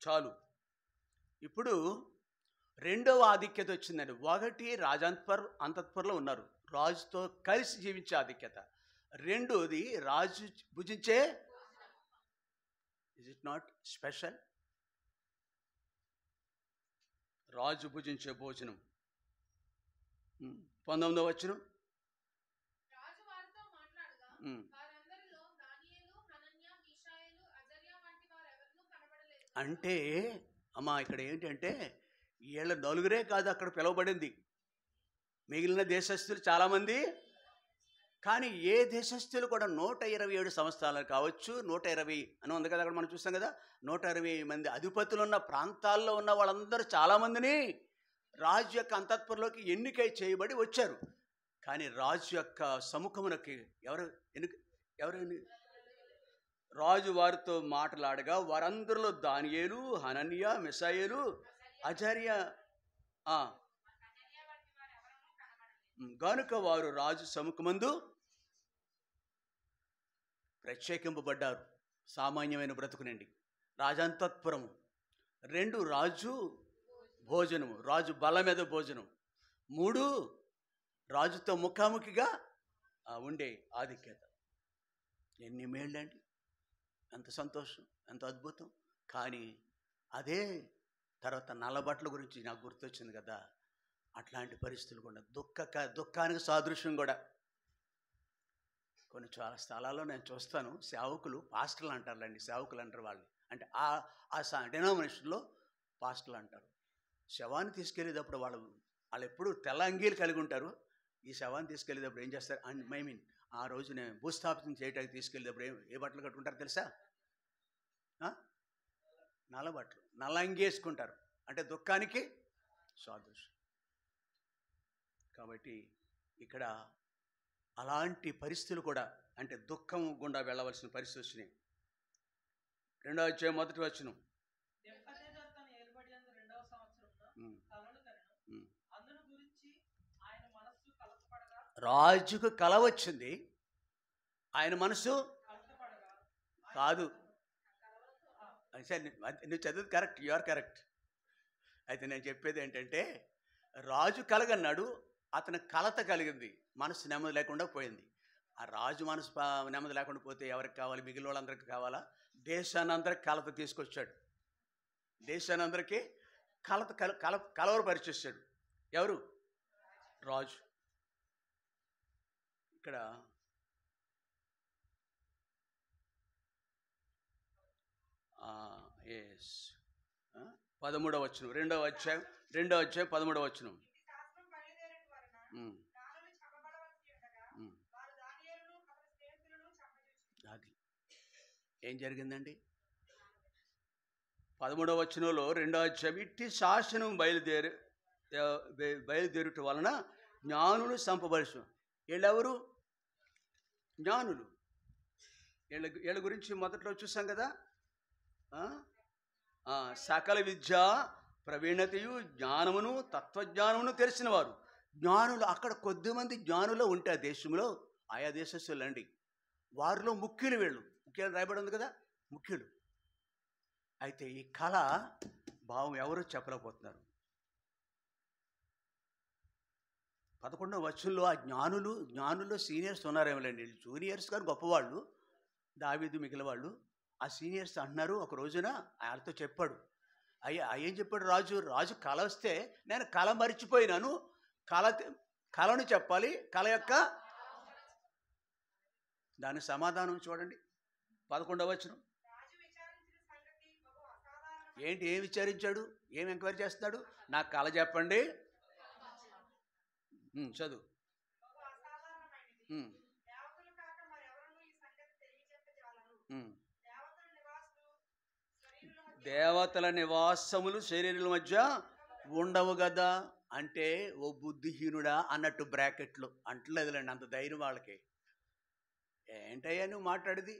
చాలు. ఇప్పుడు రెండవ ఆధిక్యత వచ్చిందండి. ఒకటి అంతఃపురంలో ఉన్నారు, రాజుతో కలిసి జీవించే ఆధిక్యత. రెండోది రాజు భుజించే. Is it not special? రాజు భుజించే భోజనం. 19వ వచనం. అంటే అమ్మా ఇక్కడ ఏంటంటే వీళ్ళ నలుగురే కాదు అక్కడ పిలువబడింది, మిగిలిన దేశస్థులు చాలామంది. కానీ ఏ దేశస్థులు కూడా 127 సంవత్సరాలు కావచ్చు, 120 అని ఉంది కదా అక్కడ మనం చూస్తాం కదా, 120 మంది అధిపతులు ఉన్న ప్రాంతాల్లో ఉన్న వాళ్ళందరూ చాలామందిని రాజు యొక్క అంతఃపురంలోకి ఎన్నికై చేయబడి వచ్చారు. కానీ రాజు యొక్క సముఖమునకి ఎవరు రాజు వారితో మాట్లాడగా వారందరిలో దానియేలు, హనన్యా, మిషాయేలు, అజర్యా గనుక వారు రాజు సముఖమందు ప్రత్యేకింపబడ్డారు. సామాన్యమైన బ్రతుకునండి, రాజంతఃపురము. 2 రాజు భోజనము, రాజు బల్ల మీద భోజనం. 3 రాజుతో ముఖాముఖిగా ఉండే ఆధిక్యత. ఎన్ని మేళ్ళండి, ఎంత సంతోషం, ఎంత అద్భుతం. కానీ అదే తర్వాత నల్లబట్టల గురించి నాకు గుర్తొచ్చింది కదా, అట్లాంటి పరిస్థితులు కూడా దుఃఖానికి సాదృశ్యం కూడా. కొన్ని చాలా స్థలాల్లో నేను చూస్తాను, సేవకులు పాస్టర్లు అంటారులేండి, సేవకులు అంటారు వాళ్ళు. అంటే ఆ డినామినేషన్లో పాస్టర్లు అంటారు. శవాన్ని తీసుకెళ్ళేటప్పుడు వాళ్ళు ఎప్పుడు తెల్ల అంగీలు కలిగి ఉంటారు. ఈ శవాన్ని తీసుకెళ్ళేటప్పుడు ఏం చేస్తారు? ఆ రోజు నేను భూస్థాపితం చేయడానికి తీసుకెళ్ళేటప్పుడు ఏ బట్టలు కట్టుకుంటారు తెలుసా? నల్ల బట్టలు, నల్ల అంగి వేసుకుంటారు. అంటే దుఃఖానికి సాదృశ్యం. కాబట్టి ఇక్కడ అలాంటి పరిస్థితులు కూడా, అంటే దుఃఖం గుండా వెళ్ళవలసిన పరిస్థితి వచ్చినాయి. 2వ అధ్యాయం 1వ వచనం. రాజుకు కల వచ్చింది, ఆయన మనసు కాదు. నువ్వు చదివి కరెక్ట్, యు ఆర్ కరెక్ట్. అయితే నేను చెప్పేది ఏంటంటే, రాజు కలగన్నాడు, అతని కలత కలిగింది, మనసు నెమ్మది లేకుండా పోయింది. ఆ రాజు మనసు నెమ్మది లేకుండా పోతే ఎవరికి కావాలి? మిగిలిన వాళ్ళందరికీ కావాలా? దేశాన్ని అందరికి కలత తీసుకొచ్చాడు. దేశాన్ని అందరికీ కలవరపరిచేసాడు. ఎవరు? రాజు. ఇక్కడ ఎస్ 13వ వచనం, 2వ అధ్యాయం 13వ వచనం. అది ఏం జరిగిందండి? 13వ వచనంలో 2వ అధ్యాయం, ఇట్టి శాసనం బయలుదేరుట వలన జ్ఞానులు సంపబడుచు. వీళ్ళెవరు? జ్ఞానులు. వీళ్ళ గురించి మొదట్లో చూసాం కదా. సకల విద్య ప్రవీణతయు జ్ఞానమును తత్వజ్ఞానమును తెలిసిన వారు. జ్ఞానులు అక్కడ కొద్దిమంది జ్ఞానులు ఉంటే ఆ దేశంలో, ఆయా దేశస్తులు అండి, వారిలో ముఖ్యులు వీళ్ళు. ముఖ్యులు రాయబడి ఉంది కదా, ముఖ్యులు. అయితే ఈ కళ భావం ఎవరు చెప్పలేకపోతున్నారు. 11వ వచనంలో ఆ జ్ఞానుల్లో సీనియర్స్ ఉన్నారేమోలేండి, జూనియర్స్ కానీ గొప్పవాళ్ళు, దావీదు మిగిలిన వాళ్ళు. ఆ సీనియర్స్ అంటున్నారు, ఒక రోజున వాళ్ళతో చెప్పాడు. అయ్యా ఏం చెప్పాడు రాజు కళ వస్తే నేను కళ మరిచిపోయినాను, కళను చెప్పాలి, కళ యొక్క దానికి సమాధానం చూడండి 11వ వచనం. ఏంటి, ఏం విచారించాడు, ఏం ఎంక్వైరీ చేస్తున్నాడు? నాకు కళ చెప్పండి. చదువు. దేవతల నివాసములు శరీరాల మధ్య ఉండవు కదా అంటే, ఓ బుద్ధిహీనుడా అన్నట్టు బ్రాకెట్లు అంటలేదులేండి, అంత ధైర్యం వాళ్ళకి. ఏంటయ్యా నువ్వు మాట్లాడేది,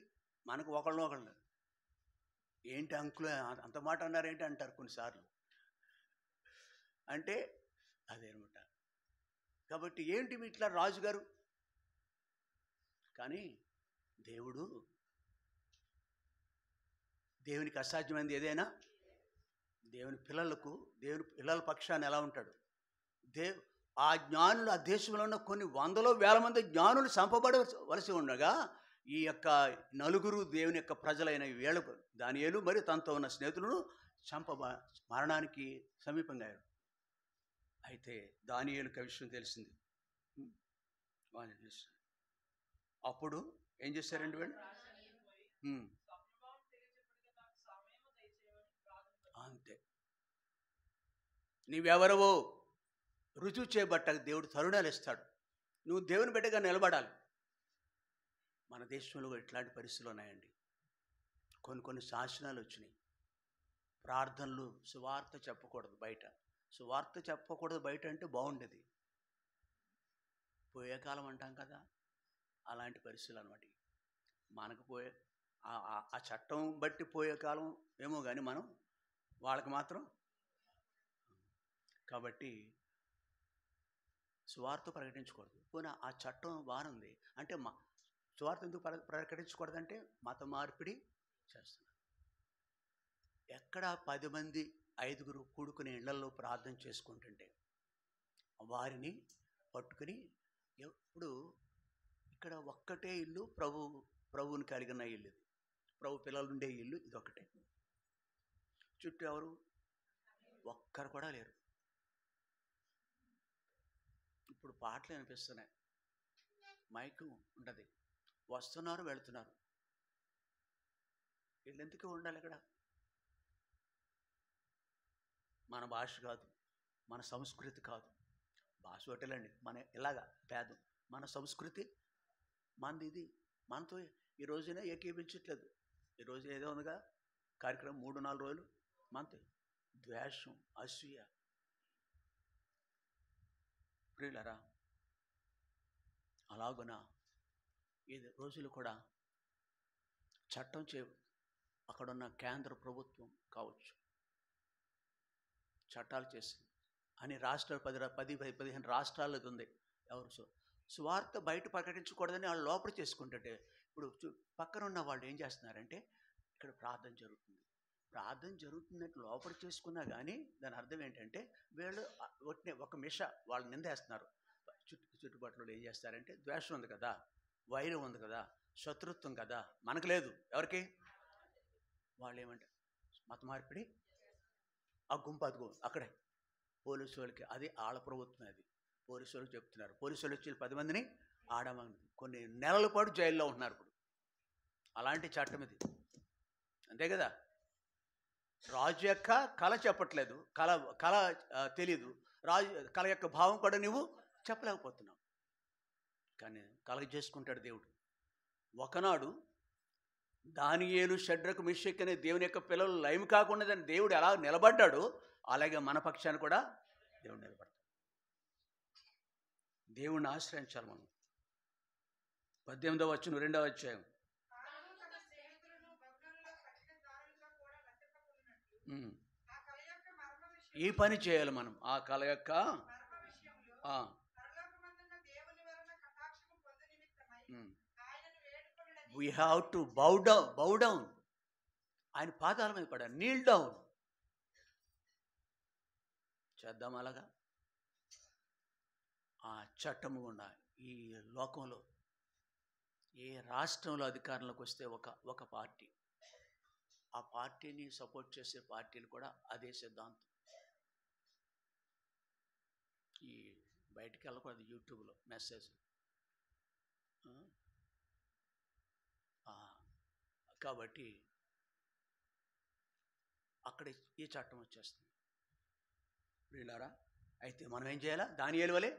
మనకు ఒకళ్ళు ఏంటి అంకులు అంత మాట అన్నారేంటి అంటారు కొన్నిసార్లు. అంటే అదేనమాట. కాబట్టి ఏంటి మీ ఇట్లా రాజుగారు? కానీ దేవునికి అసాధ్యమైనది ఏదైనా, దేవుని పిల్లల పక్షాన్ని ఎలా ఉంటాడు? ఆ జ్ఞానులు, ఆ దేశంలో ఉన్న కొన్ని వందలో వేల మంది జ్ఞానులు చంపబడవలసి ఉండగా, ఈ యొక్క నలుగురు దేవుని యొక్క ప్రజలైన వీళ్ళకు, దానియేలు మరియు తనతో ఉన్న స్నేహితులను మరణానికి సమీపంగా అయ్యారు. అయితే దానియేలుకి ఆ విషయం తెలిసింది. అప్పుడు ఏం చేశారండి వీళ్ళు? అంతే. నీవెవరవో రుజువు చేయబట్ట దేవుడు తరుణాలు ఇస్తాడు. నువ్వు దేవుని బిడ్డగా నిలబడాలి. మన దేశంలో ఇట్లాంటి పరిస్థితులు ఉన్నాయండి. కొన్ని శాసనాలు వచ్చినాయి. ప్రార్థనలు, సువార్త చెప్పకూడదు బయట. సువార్త చెప్పకూడదు బయట అంటే బాగుండేది. పోయే కాలం అంటాం కదా, అలాంటి పరిస్థితులు అనమాట. మనకు ఆ చట్టం బట్టి పోయే కాలం ఏమో కానీ మనం వాళ్ళకి మాత్రం. కాబట్టి సువార్త ప్రకటించకూడదు. పోనీ ఆ చట్టం బాగుంది అంటే సువార్త ఎందుకు ప్రకటించకూడదంటే మత మార్పిడి చేస్తున్నారు. ఎక్కడ 10 మంది 5గురు కూడుకునే ఇళ్లలో ప్రార్థన చేసుకుంటుంటే వారిని పట్టుకుని, ఎప్పుడు ఇక్కడ ఒక్కటే ఇల్లు, ప్రభువుని కలిగిన ఇల్లు, ప్రభు పిల్లలు ఉండే ఇల్లు ఇదొక్కటే. చుట్టూ ఎవరు ఒక్కరు కూడా లేరు. ఇప్పుడు పాటలు వినిపిస్తున్నాయి, మైకు ఉండదు, వస్తున్నారు వెళుతున్నారు. వీళ్ళు ఎందుకు ఉండాలి ఇక్కడ? మన భాష కాదు, మన సంస్కృతి కాదు. భాష ఒకటేలండి, మన ఇలాగా పేదం, మన సంస్కృతి మనది. ఇది మనతో ఈ రోజున ఏకీపించట్లేదు. ఈరోజు ఏదో ఉందిగా కార్యక్రమం 3-4 రోజులు మనతో ద్వేషం, అసూయ. ప్రియులరా, అలాగున ఈ రోజులు కూడా చట్టం అక్కడున్న కేంద్ర ప్రభుత్వం కావచ్చు, చట్టాలు చేసింది. అని రాష్ట్రాలు 10-15 రాష్ట్రాల్లో ఉంది. ఎవరు సువార్త బయట ప్రకటించకూడదని వాళ్ళు లోపల చేసుకుంటుంటే, ఇప్పుడు పక్కన ఉన్న వాళ్ళు ఏం చేస్తున్నారంటే, ఇక్కడ ప్రార్థన జరుగుతున్నట్టు లోపల చేసుకున్నా కానీ దాని అర్థం ఏంటంటే వీళ్ళు ఒక మిష వాళ్ళు నిందేస్తున్నారు. చుట్టుపక్కల ఏం చేస్తారంటే, ద్వేషం ఉంది కదా, వైరం ఉంది కదా, శత్రుత్వం కదా, మనకు లేదు, ఎవరికి? వాళ్ళు ఏమంటారు, మత మార్పిడి. ఆ గుంపు అదిగో అక్కడే పోలీసు వాళ్ళకి, అది ఆళ్ళ ప్రభుత్వం, అది పోలీసు వాళ్ళకి చెప్తున్నారు. పోలీసు వాళ్ళు వచ్చి 10 మందిని ఆడమని కొన్ని నెలల పాటు జైల్లో ఉంటున్నారు. ఇప్పుడు అలాంటి చట్టం ఇది, అంతే కదా. రాజు యొక్క కళ చెప్పట్లేదు, కళ తెలీదు, రాజు కళ యొక్క భావం కూడా నువ్వు చెప్పలేకపోతున్నావు. కానీ కలగ చేసుకుంటాడు దేవుడు. ఒకనాడు దానియేలు, షడ్రకు, మెషక్ అనే దేవుని యొక్క పిల్లలు లయం కాకుండా దాన్ని దేవుడు ఎలా నిలబడ్డాడో అలాగే మన పక్షాన్ని కూడా దేవుడు నిలబడతాడు. దేవుణ్ణి ఆశ్రయించాలి మనం. 18వ వచనం 2వ అధ్యాయం. ఉమ్. ఈ పని చేయాలి మనం. ఆ కళ యొక్క we have to bow down. ఆయన పాదాల మీద పడాలి. నీల్ డౌన్ చేద్దాం. అలాగా ఆ చట్టము గుండా ఈ లోకంలో ఏ రాష్ట్రంలో అధికారంలోకి వస్తే ఒక పార్టీ, ఆ పార్టీని సపోర్ట్ చేసే పార్టీలు కూడా అదే సిద్ధాంతం. ఈ బయటికి వెళ్ళకూడదు యూట్యూబ్లో మెసేజ్. కాబట్టి అక్కడ ఈ చట్టం వచ్చేస్తుంది. వీళ్ళారా అయితే మనం ఏం చేయాలా? దానియేలు వలె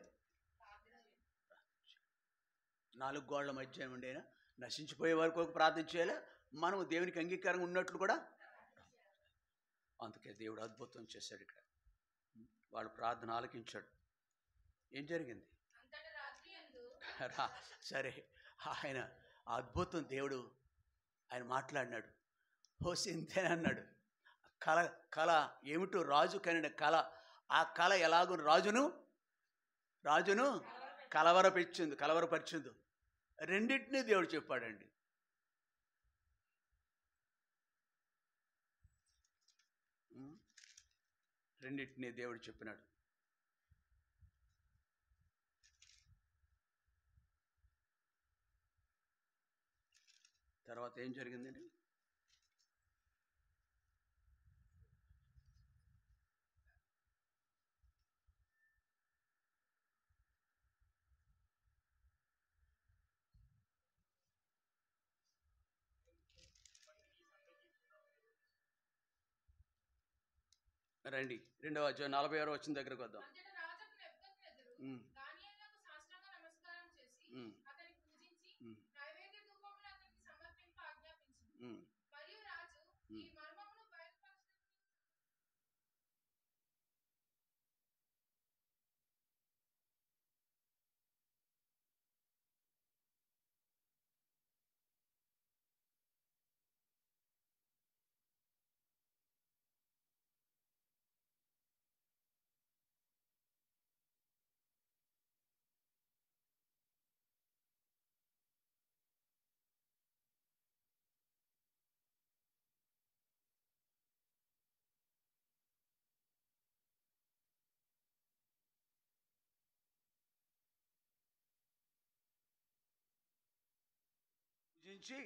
4 గోడల మధ్య ఉండేనా నశించిపోయే వరకు ఒక ప్రార్థన చేయాలి. మనం దేవునికి అంగీకారంగా ఉన్నట్లు కూడా. అందుకే దేవుడు అద్భుతం చేశాడు. ఇక్కడ వాడు ప్రార్థన ఆలకించాడు. ఏం జరిగింది? సరే, ఆయన అద్భుతం దేవుడు ఆయన మాట్లాడినాడు. హోసింతేనే అన్నాడు. కళ ఏమిటో రాజు కనిన కళ. ఆ కళ ఎలాగో రాజును కలవరపరిచింది. రెండింటినీ దేవుడు చెప్పాడండి. రెండింటినీ దేవుడు చెప్పినాడు. తర్వాత ఏం జరిగిందండి? రండి 2వ అధ్యాయం 46వ వచనం దగ్గరకు వద్దాం. పూజించి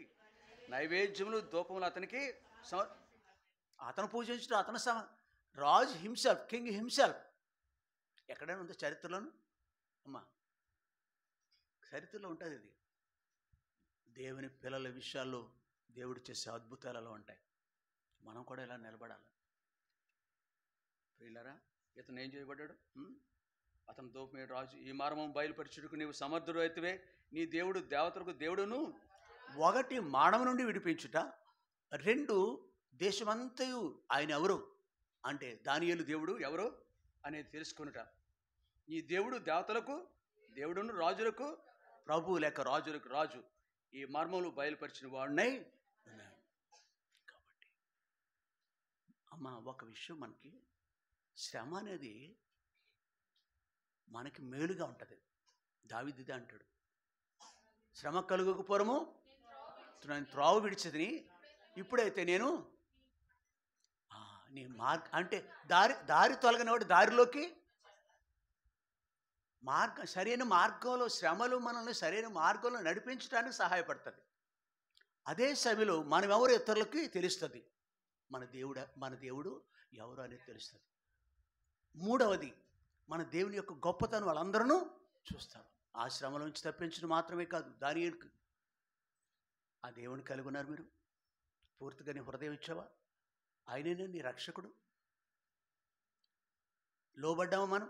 నైవేద్యములు ధూపములు అతనికి అతను పూజించడం అతను రాజు హిమ్సెల్ఫ్, కింగ్ హిమ్సెల్ఫ్. ఎక్కడైనా ఉందో చరిత్రలోను? అమ్మా, చరిత్రలో ఉంటుంది ఇది. దేవుని పిల్లల విషయాల్లో దేవుడు చేసే అద్భుతాలలో ఉంటాయి. మనం కూడా ఇలా నిలబడాలి. ప్రియులారా, ఇతను ఏం చేయబడ్డాడు? అతను దూపమే రాజు. ఈ మార్మం బయలుపరచుటకు నీవు సమర్థుడు అయితేవే. నీ దేవుడు దేవతలకు దేవుడును. 1 మానవ నుండి విడిపించుట, 2 దేశమంతయు ఆయన ఎవరు అంటే దానియేలు దేవుడు ఎవరు అనేది తెలుసుకునుట. ఈ దేవుడు దేవతలకు దేవుడును, రాజులకు ప్రభు లేక రాజులకు రాజు. ఈ మర్మములు బయలుపరిచిన వాడినై ఉన్నాడు. కాబట్టి అమ్మ, ఒక విషయం, మనకి శ్రమ అనేది మనకి మేలుగా ఉంటుంది. దావీదుదే అంటాడు, శ్రమ కలుగకపోరము నేను త్రావు విడిచేదని, ఇప్పుడైతే నేను నీ అంటే దారి తొలగినవాడు దారిలోకి సరైన మార్గంలో, శ్రమలు మనల్ని సరైన మార్గంలో నడిపించడానికి సహాయపడుతుంది. అదే సమయంలో మనం ఎవరు ఇతరులకి తెలుస్తుంది. మన దేవుడు ఎవరు అనేది తెలుస్తుంది. 3వది, మన దేవుని యొక్క గొప్పతనం వాళ్ళందరూ చూస్తారు. ఆ శ్రమల నుంచి తప్పించడం మాత్రమే కాదు, దానియేలుకు ఆ దేవుని కలిగి ఉన్నారు. మీరు పూర్తిగా నీ హృదయం ఇచ్చావా? ఆయననే నీ రక్షకుడు. లోబడ్డామా మనం?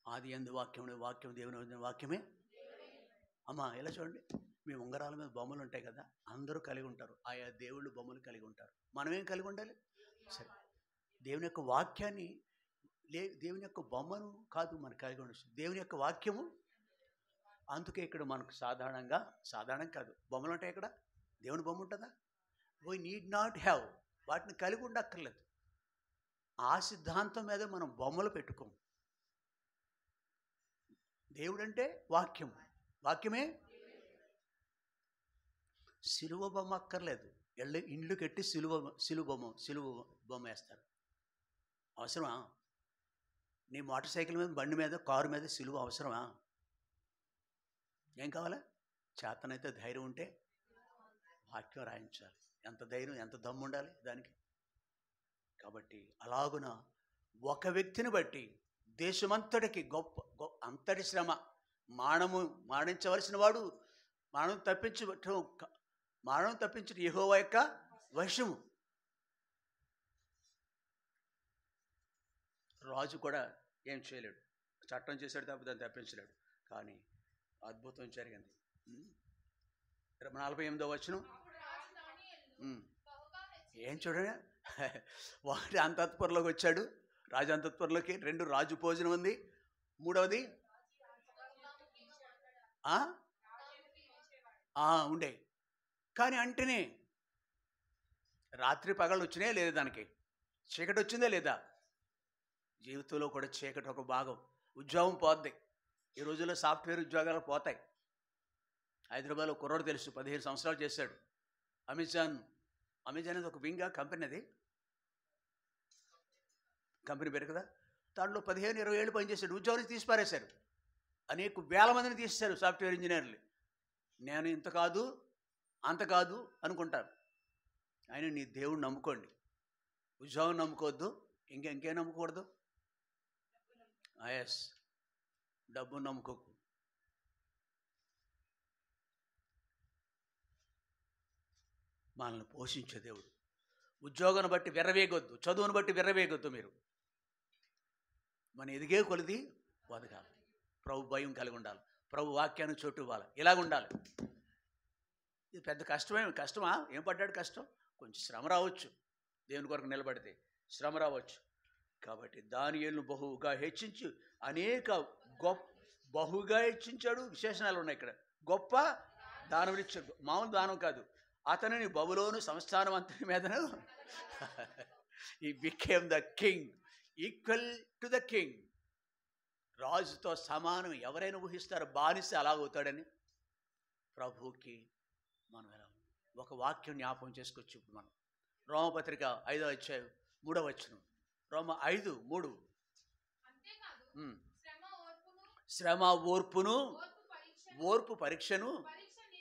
ఆది యందు వాక్యమునే, వాక్యం దేవుని వాక్యమే. అమ్మా, ఇలా చూడండి, మీ ఉంగరాల మీద బొమ్మలు ఉంటాయి కదా, అందరూ కలిగి ఉంటారు. ఆయా దేవుళ్ళు బొమ్మలు కలిగి ఉంటారు. మనమేం కలిగి ఉండాలి? సరే, దేవుని యొక్క వాక్యాన్ని, దేవుని యొక్క బొమ్మను కాదు మనకు కలిగి ఉండొచ్చు, దేవుని యొక్క వాక్యము. అందుకే ఇక్కడ మనకు సాధారణం కాదు, బొమ్మలు ఉంటాయి. ఇక్కడ దేవుని బొమ్మ ఉంటుందా? వీ నీడ్ నాట్ హ్యావ్, వాటిని కలిగి ఉండక్కర్లేదు. ఆ సిద్ధాంతం మీద మనం బొమ్మలు పెట్టుకోం. దేవుడంటే వాక్యం, వాక్యమే. సిలువ బొమ్మ అక్కర్లేదు. ఇండ్లు కట్టి సిలువ బొమ్మ వేస్తారు. అవసరమా? నీ మోటార్ సైకిల్ మీద, బండి మీద, కారు మీద సిలువ అవసరమా? ఏం కావాలా? చేతనైతే ధైర్యం ఉంటే వాక్యం రాయించాలి. ఎంత ధైర్యం, ఎంత దమ్ము ఉండాలి దానికి. కాబట్టి అలాగున ఒక వ్యక్తిని బట్టి దేశమంతటికి అంతటి శ్రమ, మాడించవలసిన వాడు మరణం తప్పించడం యెహోవా యొక్క వశము. రాజు కూడా ఏం చేయలేడు, చట్టం చేశాడు తప్ప దాన్ని తప్పించలేడు. కానీ అద్భుతం జరిగింది. 48వ వచనం ఏం చూడండి, వాడి అంతఃపురంలోకి వచ్చాడు. రాజు అంతఃపురంలోకి 2 రాజు భోజనం ఉంది. 3వది ఉండే. కానీ అంటేనే రాత్రి పగళ్ళు వచ్చినాయా లేదా, దానికి చీకటి వచ్చిందా లేదా? జీవితంలో కూడా చీకటి ఒక భాగం. ఉద్యోగం పోద్ది. ఈ రోజుల్లో సాఫ్ట్వేర్ ఉద్యోగాలు పోతాయి. హైదరాబాద్లో కుర్రోడు తెలుసు, 15 సంవత్సరాలు చేశాడు. అమెజాన్ అనేది ఒక వింగా కంపెనీ, అది కంపెనీ పేరు కదా. దాంట్లో 15-20 ఏళ్ళు పనిచేశాడు. ఉద్యోగం తీసి పారేశారు. అనేక వేల మందిని తీసేశారు సాఫ్ట్వేర్ ఇంజనీర్లు. నేను ఇంత కాదు అంత కాదు అనుకుంటాను. ఆయన నీ దేవుడు నమ్ముకోండి, ఉద్యోగం నమ్ముకోవద్దు. ఇంకేం నమ్ముకూడదు? ఎస్, డబ్బు నమ్ముకోకు. మనల్ని పోషించే దేవుడు. ఉద్యోగాన్ని బట్టి విర్రవేగొద్దు, చదువును బట్టి విర్రవేగొద్దు. మీరు మన ఎదిగే కొలిది బతకాలి. ప్రభు భయం కలిగి ఉండాలి. ప్రభు వాక్యాన్ని చోటు ఇవ్వాలి. ఇలాగ ఉండాలి. ఇది పెద్ద కష్టమా? ఏం పడ్డాడు కష్టం? కొంచెం శ్రమ రావచ్చు, దేవుని కొరకు నిలబడితే శ్రమ రావచ్చు. కాబట్టి దానియేలును బహుగా హెచ్చించి బహుగా హెచ్చించాడు. విశేషణాలు ఉన్నాయి ఇక్కడ. గొప్ప దానం ఇచ్చాడు. మామూలు దానం కాదు. అతనిని బబులోను సంస్థానం అంతటి మీదను he became the king, equal to the king. రాజుతో సమానం. ఎవరైనా ఊహిస్తారు బానిస అలాగవుతాడని? ప్రభువుకి మనం ఎలా ఒక వాక్యం జ్ఞాపకం చేసుకోవచ్చు. ఇప్పుడు మనం రోమపత్రిక 5వ అధ్యాయం 3వ వచనం. రోమ 5:3. శ్రమ ఓర్పును, ఓర్పు పరీక్షను,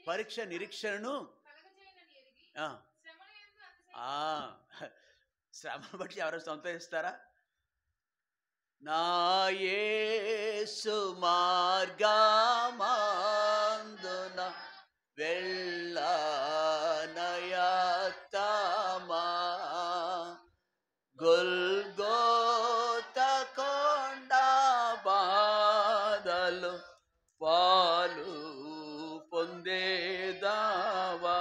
పరీక్ష నిరీక్షణను. శ్రమను బట్టి ఎవరైనా సంతోషిస్తారా? నా యేసు మార్గమందున వెళ్ళనయత్తమా, గొల్గోత కొండ బాధలు పాలు పొందేదావా,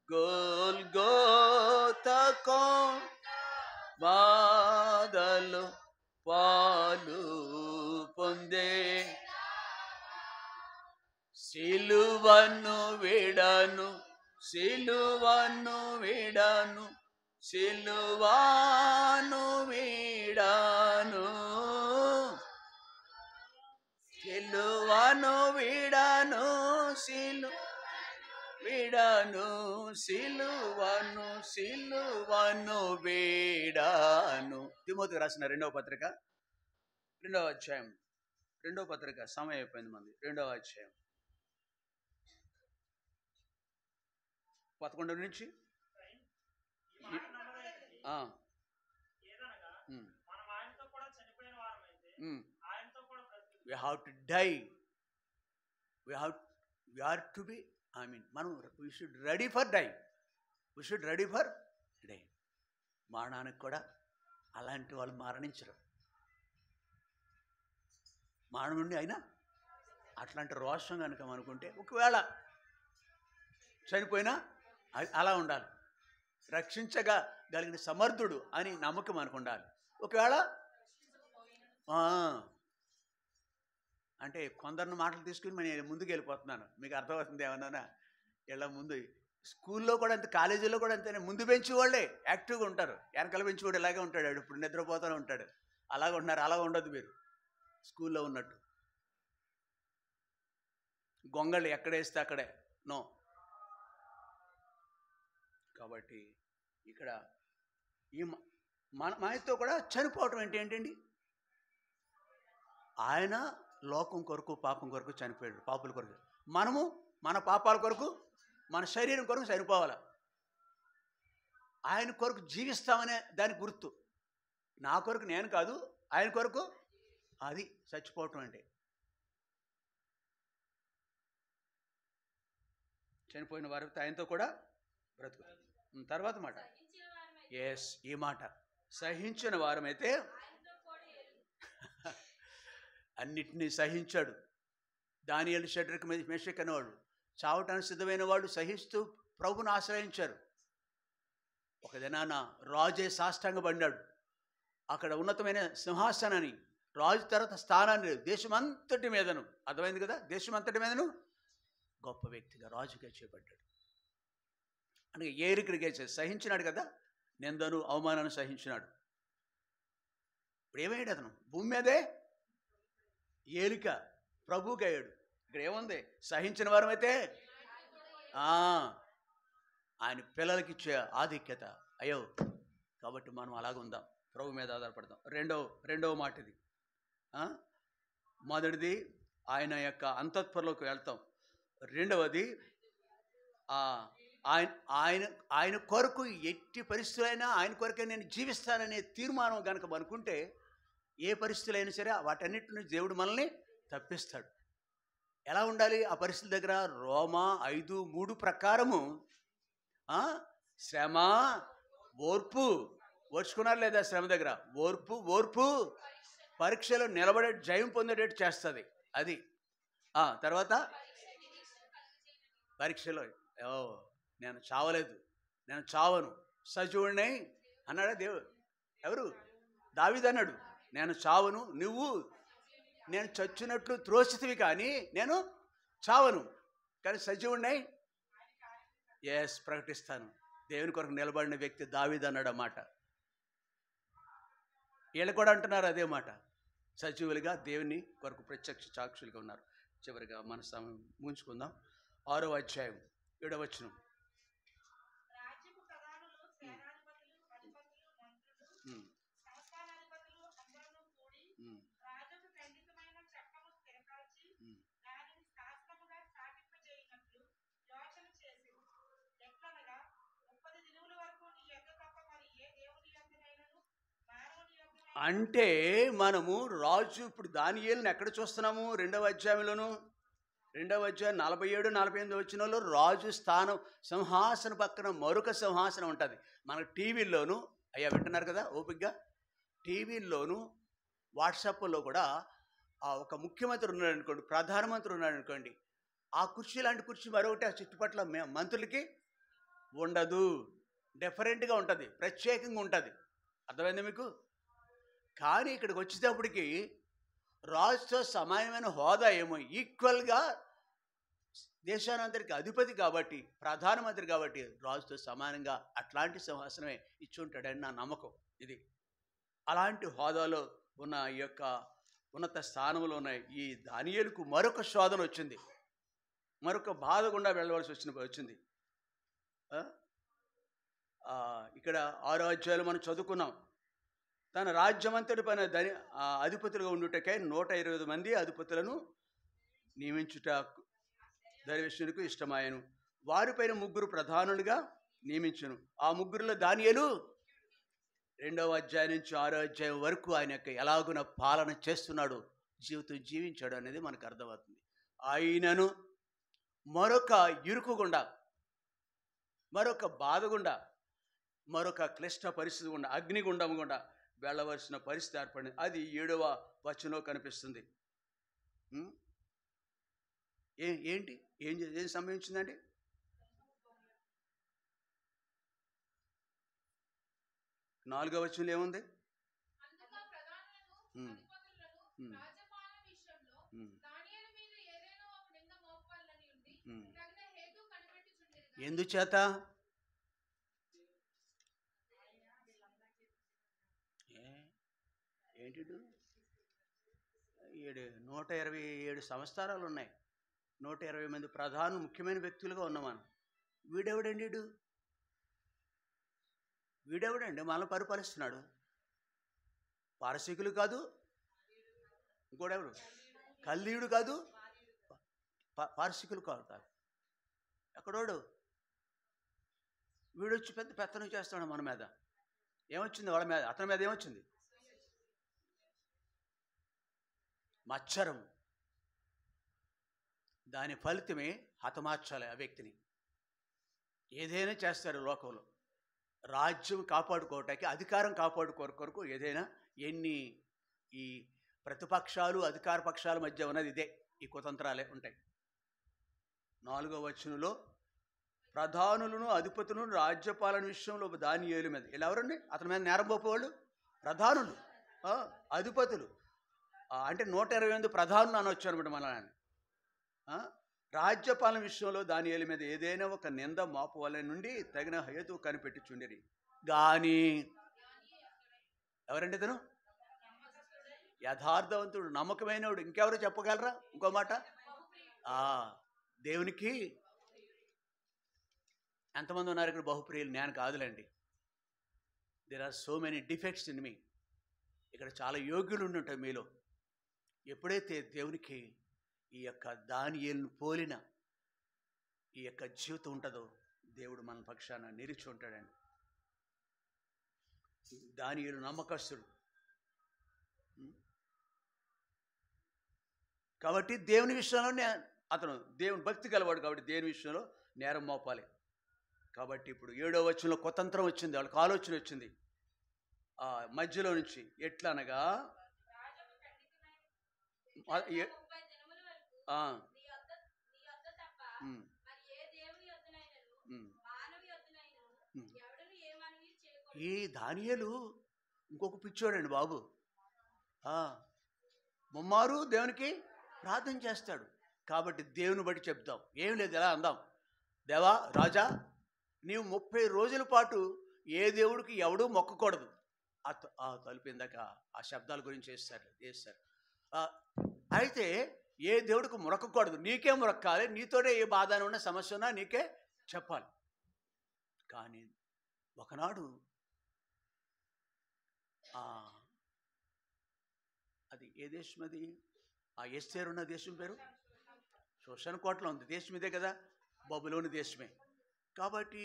గొల్గోత కొండ బాధలు పాలు పొందే, సిలువను విడను, సిలువను విడను, సిలువను విడను, సిలువను విడను, విడను, సిలువను విడను. తిమోతికి రాసిన 2వ పత్రిక 2వ అధ్యాయం, 2వ పత్రిక. సమయం అయిపోయింది మంది. 2వ అధ్యాయం 11 నుంచి. We have to die. We are to be, we should ready for die. We should ready for die. మరణానికి కూడా అలాంటి వాళ్ళు మరణించరు. మరణం నుండి అయినా అట్లాంటి రోషం కనుక అనుకుంటే, ఒకవేళ చనిపోయినా అలా ఉండాలి. రక్షించగలిగిన సమర్థుడు అని నమ్మకం మనకు ఉండాలి. ఒకవేళ అంటే కొందరిని మాటలు తీసుకుని నేను ముందుకు వెళ్ళిపోతున్నాను. మీకు అర్థమవుతుంది ఏమన్నా? ఇలా ముందు స్కూల్లో కూడా అంతే, కాలేజీలో కూడా అంతేనే. ముందు బెంచి వాళ్ళే యాక్టివ్గా ఉంటారు, వెనకాల బెంచి వాడు ఇలాగే ఉంటాడు, ఇప్పుడు నిద్రపోతూనే ఉంటాడు. అలాగే ఉంటున్నారు. అలా ఉండదు మీరు స్కూల్లో ఉన్నట్టు. గొంగళ్ళు ఎక్కడ వేస్తే అక్కడే నో. కాబట్టి ఇక్కడ ఈ మనతో కూడా చనిపోవటం ఏంటండి? ఆయన లోకం కొరకు పాపం కొరకు చనిపోయాడు, పాపుల కొరకు. మనము మన పాపాల కొరకు, మన శరీరం కొరకు చనిపోవాలి. ఆయన కొరకు జీవిస్తామనే దానికి గుర్తు. నా కొరకు నేను కాదు, ఆయన కొరకు. అది చచ్చిపోవటం అంటే. చనిపోయిన వారితో ఆయనతో కూడా బ్రతుకు. తర్వాత మాట, ఎస్, ఈ మాట, సహించిన వారమైతే అన్నిటినీ సహించాడు. దానియేలు, షడ్రకు, మెషక్ అనేవాడు చావటానికి సిద్ధమైన వాళ్ళు సహిస్తూ ప్రభుని ఆశ్రయించారు. ఒక దినాన రాజే సాష్టాంగపడ్డాడు. అక్కడ ఉన్నతమైన సింహాసనాన్ని, రాజు తర్వాత స్థానాన్ని దేశమంతటి మీదను, అర్థమైంది కదా, దేశమంతటి మీదను గొప్ప వ్యక్తిగా రాజుగా చేపట్టాడు. అంటే ఏరికడిగా సహించినాడు కదా, నిందను అవమానాన్ని సహించినాడు. ఇప్పుడు ఏమయ్యాడు అతను? భూమి మీదే ఏలిక ప్రభువుకి అయ్యాడు. ఇక్కడ ఏముంది? సహించిన వారమైతే ఆయన పిల్లలకి ఇచ్చే ఆధిక్యత అయ్యో. కాబట్టి మనం అలాగుందాం, ప్రభు మీద ఆధారపడదాం. రెండవ మాట ఇది. మొదటిది ఆయన యొక్క అంతఃపురంలోకి వెళ్తాం. రెండవది ఆయన కొరకు ఎట్టి పరిస్థితులైనా ఆయన కొరకే నేను జీవిస్తాననే తీర్మానం కనుక అనుకుంటే ఏ పరిస్థితులైనా సరే వాటన్నిటిని దేవుడు మనల్ని తప్పిస్తాడు. ఎలా ఉండాలి ఆ పరిస్థితుల దగ్గర? రోమా 5:3 ప్రకారము శ్రమ, ఓర్పు. ఓర్చుకున్నారు లేదా? శ్రమ దగ్గర ఓర్పు పరీక్షలో నిలబడే జయం పొందేటట్టు చేస్తుంది. అది తర్వాత పరీక్షలో నేను చావలేదు, నేను చావను, సజీవుడినై అన్నాడా దేవుడు? ఎవరు? దావీదు అన్నాడు, నేను చావను, నేను చచ్చినట్లు త్రోసితివి కానీ నేను చావను, కానీ సజీవుడినై ఎస్ ప్రకటిస్తాను. దేవుని కొరకు నిలబడిన వ్యక్తి దావీదు అన్నాడు అన్నమాట. వీళ్ళు కూడా అంటున్నారు అదే మాట. సజీవులుగా దేవుని కొరకు ప్రత్యక్ష సాక్షులుగా ఉన్నారు. చివరిగా మన సమయం ముంచుకుందాం. 6వ అధ్యాయం 7వ వచనం. అంటే మనము రాజు ఇప్పుడు దానియేలుని ఎక్కడ చూస్తున్నాము? 2వ అధ్యాయంలోను, 2వ అధ్యాయం 47-48 వచనంలో రాజు స్థానం, సింహాసనం పక్కన మరొక సింహాసనం ఉంటుంది. మనకు టీవీల్లోను, అయ్యా వింటున్నారు కదా ఓపికగా, టీవీల్లోను వాట్సాప్లో కూడా ఒక ముఖ్యమంత్రి ఉన్నాడు అనుకోండి, ప్రధానమంత్రి ఉన్నాడు అనుకోండి, ఆ కుర్చీ లాంటి కుర్చీ మరొకటి ఆ చుట్టుపక్కల మంత్రులకి ఉండదు. డిఫరెంట్గా ఉంటుంది, ప్రత్యేకంగా ఉంటుంది. అర్థమైంది మీకు? కానీ ఇక్కడికి వచ్చేటప్పటికి రాజుతో సమానమైన హోదా ఏమో, ఈక్వల్గా దేశానంతరికి అధిపతి కాబట్టి, ప్రధానమంత్రి కాబట్టి రాజుతో సమానంగా అట్లాంటి సింహాసనమే ఇచ్చి ఉంటాడని నా నమ్మకం. ఇది అలాంటి హోదాలో ఉన్న ఈ యొక్క ఉన్నత స్థానంలో ఉన్న ఈ దానియేలుకు మరొక శోధన వచ్చింది, మరొక బాధ గుండా వెళ్ళవలసి వచ్చింది. ఇక్కడ 6వ అధ్యాయంలో మనం చదువుకున్నాం. తన రాజ్యమంతటి పైన అధిపతులుగా ఉండుటకై 120 మంది అధిపతులను నియమించుట దర్వేషునికి ఇష్టమాయను. వారిపైన 3 ప్రధానులుగా నియమించును. ఆ 3లో దానియేలు 2వ అధ్యాయం నుంచి 6వ అధ్యాయం వరకు ఆయన యొక్క ఎలాగున పాలన చేస్తున్నాడు, జీవితం జీవించాడు అనేది మనకు అర్థమవుతుంది. ఆయనను మరొక ఇరుకు గుండా, మరొక బాధ గుండా, మరొక క్లిష్ట పరిస్థితి గుండా, అగ్నిగుండం గుండా వెళ్ళవలసిన పరిస్థితి ఏర్పడింది. అది 7వ వచనంలో కనిపిస్తుంది. ఏం సంభవించిందండి? నాలుగవ వచనంలో ఏముంది? ఎందుచేత? ఏంటి 127 సంవత్సరాలు ఉన్నాయి. 120 మంది ప్రధాన ముఖ్యమైన వ్యక్తులుగా ఉన్నాం మనం. వీడెవడండి? వీడెవడండి మనల్ని పరిపాలిస్తున్నాడు? పారసీకులు కాదు, ఇంకోడెవడు? కల్దీయుడు కాదు, పారసీకులు కాదు. ఎక్కడోడు వీడొచ్చి పెద్ద పెత్తనం చేస్తాడు మన మీద. ఏమొచ్చింది వాళ్ళ మీద? అతని మీద ఏమొచ్చింది? మత్సరం. దాని ఫలితమే హతమార్చాలి ఆ వ్యక్తిని. ఏదైనా చేస్తారు లోకంలో. రాజ్యం కాపాడుకోవటానికి, అధికారం కాపాడుకోరు ఏదైనా ఎన్ని ఈ ప్రతిపక్షాలు అధికార పక్షాల మధ్య ఉన్నది ఇదే, ఈ కుతంత్రాలే ఉంటాయి. 4వ వచనంలో ప్రధానులను అధిపతులను రాజ్యపాలన విషయంలో దానియేలు మీద, ఇలా ఎవరండి అతని మీద నేరం మోపేవాళ్ళు? ప్రధానులు, అధిపతులు. అంటే 128 ప్రధానులు అనొచ్చు అనమాట మన. రాజ్యపాలన విషయంలో దానియేలు మీద ఏదైనా ఒక నింద మోపు వల్ల నుండి తగిన హేతువు కనిపెట్టుచుండిరి గాని, ఎవరండి ఇతను? యథార్థవంతుడు, నమ్మకమైనవాడు. ఇంకెవరు చెప్పగలరా? ఇంకో మాట, దేవునికి ఎంతమంది ఉన్నారు ఇక్కడ బహుప్రియులు? నేను కాదులేండి. There are so many defects in me. ఇక్కడ చాలా యోగ్యులు ఉండి ఉంటాయి మీలో. ఎప్పుడైతే దేవునికి ఈ యొక్క దానియేలును పోలిన ఈ యొక్క జీవితం ఉంటుందో, దేవుడు మన పక్షాన నిలిచి ఉంటాడండి. దానియేలు నమ్మకస్తుడు కాబట్టి దేవుని విషయంలో అతను దేవుని భక్తి గలవాడు కాబట్టి దేవుని విషయంలో నేరం మోపాలి. కాబట్టి ఇప్పుడు 7వ వచనంలో కుతంత్రం వచ్చింది, వాళ్ళకి ఆలోచన వచ్చింది మధ్యలో నుంచి. ఎట్లా అనగా, ఈ దానియేలు ఇంకొక పిచ్చోడండి బాబు. ముమ్మారు దేవునికి ప్రార్థన చేస్తాడు. కాబట్టి దేవుని బట్టి చెప్తాం, ఏం లేదు, ఎలా అందాం, దేవా రాజా నీవు 30 రోజుల పాటు ఏ దేవుడికి ఎవడూ మొక్కకూడదు. తలిపిందాక ఆ శబ్దాల గురించి చేస్తారు. అయితే ఏ దేవుడికి మొరక్కకూడదు, నీకే మొరక్కాలి, నీతోనే ఏ బాధ ఉన్న సమస్య ఉన్నా నీకే చెప్పాలి. కానీ ఒకనాడు అది ఏ దేశం? అది ఆ ఎస్తేరు ఉన్న దేశం పేరు శోషణ కోటలో ఉంది. దేశం ఇదే కదా, బబులోని దేశమే. కాబట్టి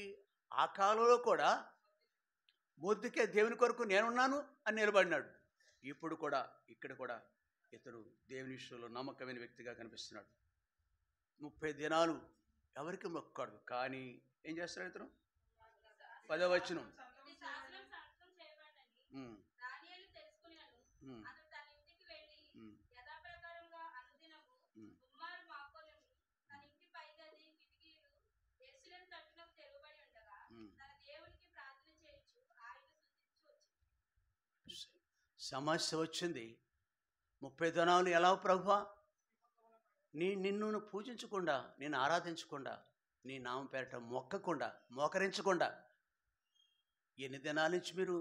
ఆ కాలంలో కూడా మొర్దెకై దేవుని కొరకు నేనున్నాను అని నిలబడినాడు. ఇప్పుడు కూడా ఇక్కడ కూడా ఇతడు దేవుని విషయంలో నమ్మకమైన వ్యక్తిగా కనిపిస్తున్నాడు. 30 దినాలు ఎవరికి మొక్కకూడదు. కానీ ఏం చేస్తాడు ఇతను? 10వ వచనం, సమస్య వచ్చింది. 30 దినాలు ఎలా ప్రభువా? నిన్ను పూజించకుండా, నేను ఆరాధించకుండా, నీ నామం పేరట మొక్కకుండా, మోకరించకుండా ఎన్ని దినాల నుంచి మీరు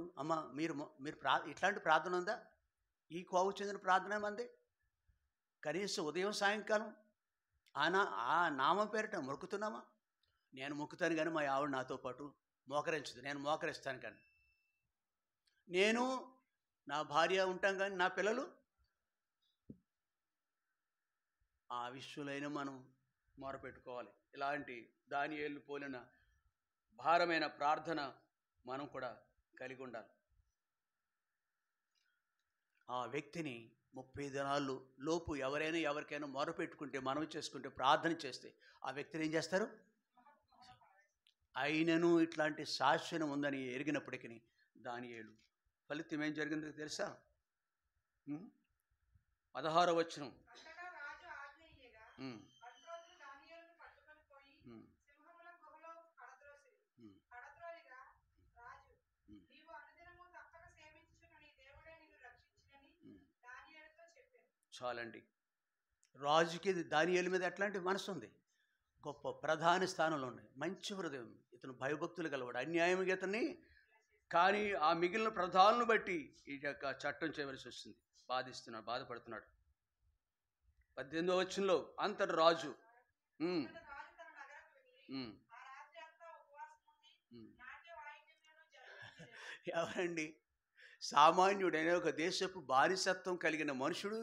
మీరు ఇట్లాంటి ప్రార్థన ఉందా? ఈ కోవు చెందిన ప్రార్థన మంది కనీసం ఉదయం సాయంకాలం ఆ నామం పేరట మొక్కుతున్నామా? నేను మొక్కుతాను కానీ మా ఆవిడ నాతో పాటు మోకరించదు, నేను మోకరిస్తాను కానీ. నేను నా భార్య ఉంటాం కానీ నా పిల్లలు, ఆ విషయంలో మనం మొరపెట్టుకోవాలి. ఇలాంటి దానియేలు పోలిన భారమైన ప్రార్థన మనం కూడా కలిగి ఉండాలి. ఆ వ్యక్తిని 30 దినాలు లోపు ఎవరికైనా మొరపెట్టుకుంటే, మనవి చేసుకుంటే, ప్రార్థన చేస్తే ఆ వ్యక్తిని ఏం చేస్తారు? అయినను ఇట్లాంటి శాసనం ఉందని ఎరిగినప్పటికీ దానియేలు ఫలితం ఏం జరిగిందో తెలుసా? 16వ వచనం, చాలండి. రాజుకి దానియేలు మీద ఎట్లాంటి మనసు ఉంది? గొప్ప ప్రధాన స్థానంలో ఉన్నాయి. మంచి హృదయం, ఇతను భయభక్తులు గలవాడు, అన్యాయంగా ఇతన్ని, కానీ ఆ మిగిలిన ప్రధానులను బట్టి ఈ యొక్క చట్టం చేయవలసి వస్తుంది. బాధపడుతున్నాడు. 18వ వచనంలో అంతటి రాజు ఉమ్, ఉమ్, ఉమ్. ఎవరండి? సామాన్యుడైన ఒక దేశపు బానిసత్వం కలిగిన మనుషుడు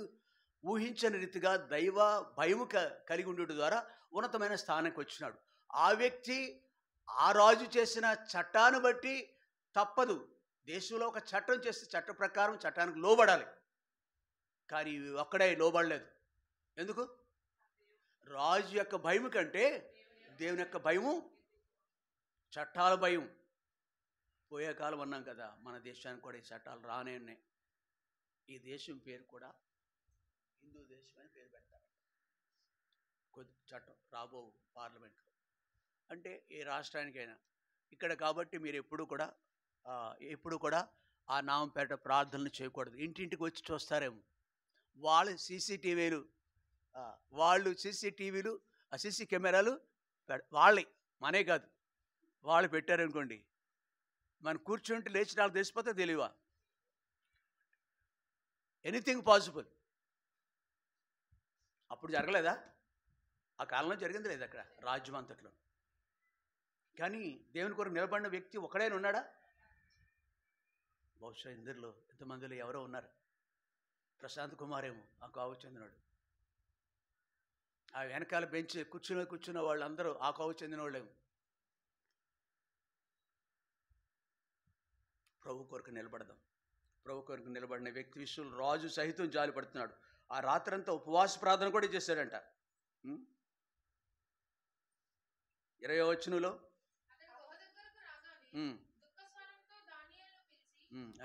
ఊహించని రీతిగా దైవ భయము కలిగి ఉండడం ద్వారా ఉన్నతమైన స్థానానికి వచ్చినాడు. ఆ వ్యక్తి ఆ రాజు చేసిన చట్టాన్ని బట్టి తప్పదు. దేశంలో ఒక చట్టం చేస్తే చట్ట ప్రకారం చట్టానికి లోబడాలి. కానీ ఒక్కడే లోబడలేదు. ఎందుకు? రాజు యొక్క భయము కంటే దేవుని యొక్క భయము, చట్టాల భయం. పోయే కాలం అన్నాం కదా, మన దేశానికి కూడా ఈ చట్టాలు రానే ఉన్నాయి. ఈ దేశం పేరు కూడా హిందూ దేశం అని పేరు పెడతారు. కొద్ది చట్టం రాబో పార్లమెంట్లో అంటే ఏ రాష్ట్రానికైనా ఇక్కడ. కాబట్టి మీరు ఎప్పుడు కూడా ఆ నామంపేట ప్రార్థనలు చేయకూడదు. ఇంటింటికి వచ్చి చూస్తారేమో వాళ్ళు సీసీటీవీలు, ఆ సీసీ కెమెరాలు వాళ్ళే, మనే కాదు, వాళ్ళు పెట్టారనుకోండి, మనం కూర్చుంటే లేచి నాకు తెలిసిపోతే తెలియవా? Anything possible. అప్పుడు జరగలేదా? ఆ కాలంలో జరిగింది లేదు అక్కడ రాజ్యం అంతట్లో. కానీ దేవుని కొరకు నిలబడిన వ్యక్తి ఒకడైనా ఉన్నాడా? బహుశా ఇందరిలో ఎంతమందిలో ఎవరో ఉన్నారు. ప్రశాంత్ కుమార్ ఏమో ఆ కావు చెందినాడు. ఆ వెనకాల బెంచ్ కూర్చున్న వాళ్ళందరూ ఆ కావు చెందిన వాళ్ళేమో. ప్రభు కొరకు నిలబడదాం. ప్రభు కొరకు నిలబడిన వ్యక్తి విషయంలో రాజు సహితం జాలి పడుతున్నాడు. ఆ రాత్రంతా ఉపవాస ప్రార్థన కూడా చేశాడంట. 20వ వచనంలో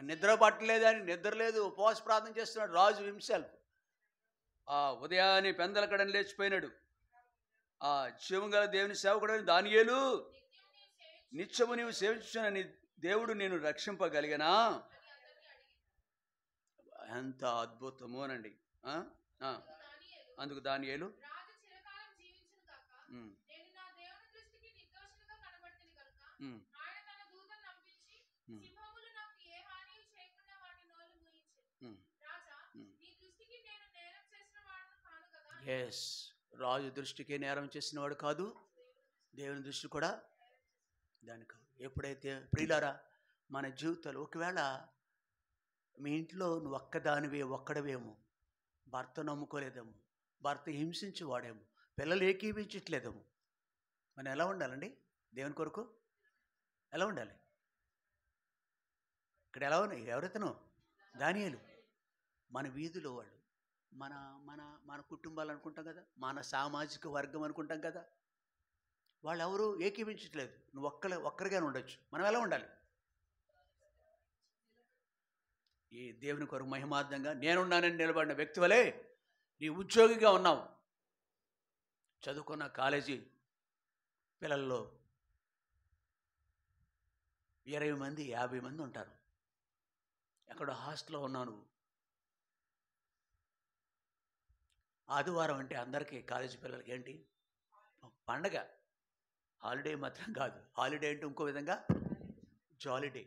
నిద్ర పట్టలేదని, నిద్ర లేదు, ఉపవాస ప్రార్థన చేస్తున్నాడు రాజు హిమ్సెల్ఫ్. ఉదయాన్నే పెందలకడం లేచిపోయినాడు. జీవం గల దేవుని సేవకుడు దానియేలు, నిత్యము నీవు సేవించున్న నీ దేవుడు నేను రక్షింపగలిగనా? ఎంత అద్భుతమోనండి. అందుకు దానియేలు ఎస్, రాజు దృష్టికి నేరం చేసిన వాడు కాదు, దేవుని దృష్టి కూడా దాని కాదు. ఎప్పుడైతే ప్రియులారా మన జీవితాలు, ఒకవేళ మీ ఇంట్లో నువ్వు ఒక్కడవేమో, భర్త నమ్ముకోలేదేమో, భర్త హింసించి వాడేమో, పిల్లలు ఏకీవించట్లేదేమో, మనం ఎలా ఉండాలండి? దేవుని కొరకు ఎలా ఉండాలి? ఇక్కడ ఎలా ఉన్నాయి? ఎవరైతేనో దానియేలు, మన వీధిలో వాళ్ళు, మన మన మన కుటుంబాలు అనుకుంటాం కదా, మన సామాజిక వర్గం అనుకుంటాం కదా, వాళ్ళు ఎవరు ఏకీవించట్లేదు. నువ్వు ఒక్కరిగానే ఉండొచ్చు. మనం ఎలా ఉండాలి? ఈ దేవుని కొరకు మహిమార్థంగా నేనున్నానని నిలబడిన వ్యక్తి వలే నీ ఉద్యోగిగా ఉన్నావు. చదువుకున్న కాలేజీ పిల్లల్లో 20 మంది 50 మంది ఉంటారు. ఎక్కడో హాస్టల్లో ఉన్నావు నువ్వు. ఆదివారం అంటే అందరికీ కాలేజీ పిల్లలకి ఏంటి పండగ, హాలిడే మాత్రం కాదు. హాలిడే అంటే ఇంకో విధంగా జాలిడే.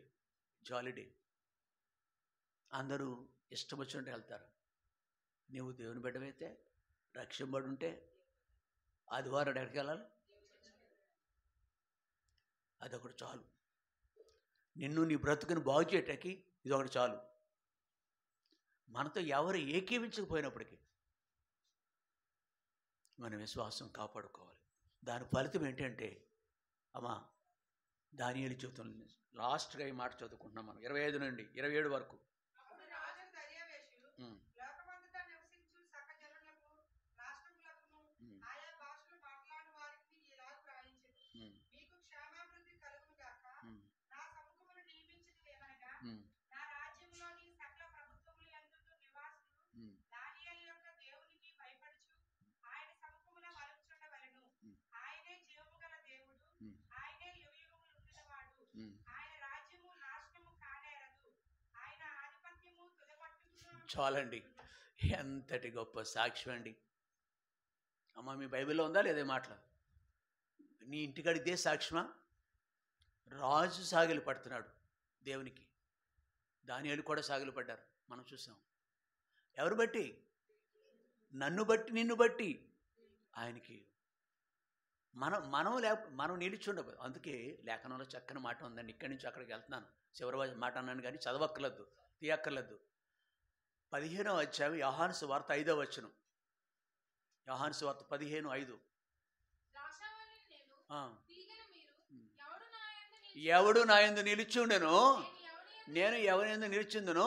అందరూ ఇష్టం వచ్చినట్టు వెళ్తారు. నీవు దేవుని బిడ్డవైతే, రక్షింపబడి ఉంటే ఆదివారం ఎక్కడికి వెళ్ళాలి? అదొకటి చాలు. నిన్ను నీ బ్రతుకుని బాగు చేయటానికి ఇదొకటి చాలు. మనతో ఎవరు ఏకీవించకపోయినప్పటికీ మన విశ్వాసం కాపాడుకోవాలి. దాని ఫలితం ఏంటంటే, అమ్మా దానియేలు జీవితం లాస్ట్గా ఈ మాట చదువుకుంటున్నాం మనం 25 నుండి 27 వరకు. చాలండి. ఎంతటి గొప్ప సాక్ష్యం అండి. అమ్మ మీ బైబిల్లో ఉందా లేదా మాటలు? నీ ఇంటికాడ ఇదే సాక్ష్యమా? రాజు సాగిలు పడుతున్నాడు దేవునికి. దానియేలు కూడా సాగిలు పడ్డారు, మనం చూసాం. ఎవరు బట్టి? నన్ను బట్టి, నిన్ను బట్టి ఆయనకి. మనం నిలిచి ఉండదు. అందుకే లేఖనంలో చక్కని మాట ఉందండి. ఇక్కడి నుంచి అక్కడికి వెళ్తున్నాను, చివరి మాట అన్నాను కానీ చదవక్కర్లేదు, తీయక్కర్లేదు. 15వ అధ్యాయం యోహాను సువార్త 5వ వచనం. యోహాను సువార్త 15:5. ఎవడు నా యందు నిలిచి ఉండెను, నేను ఎవరి యందు నిలిచిందును.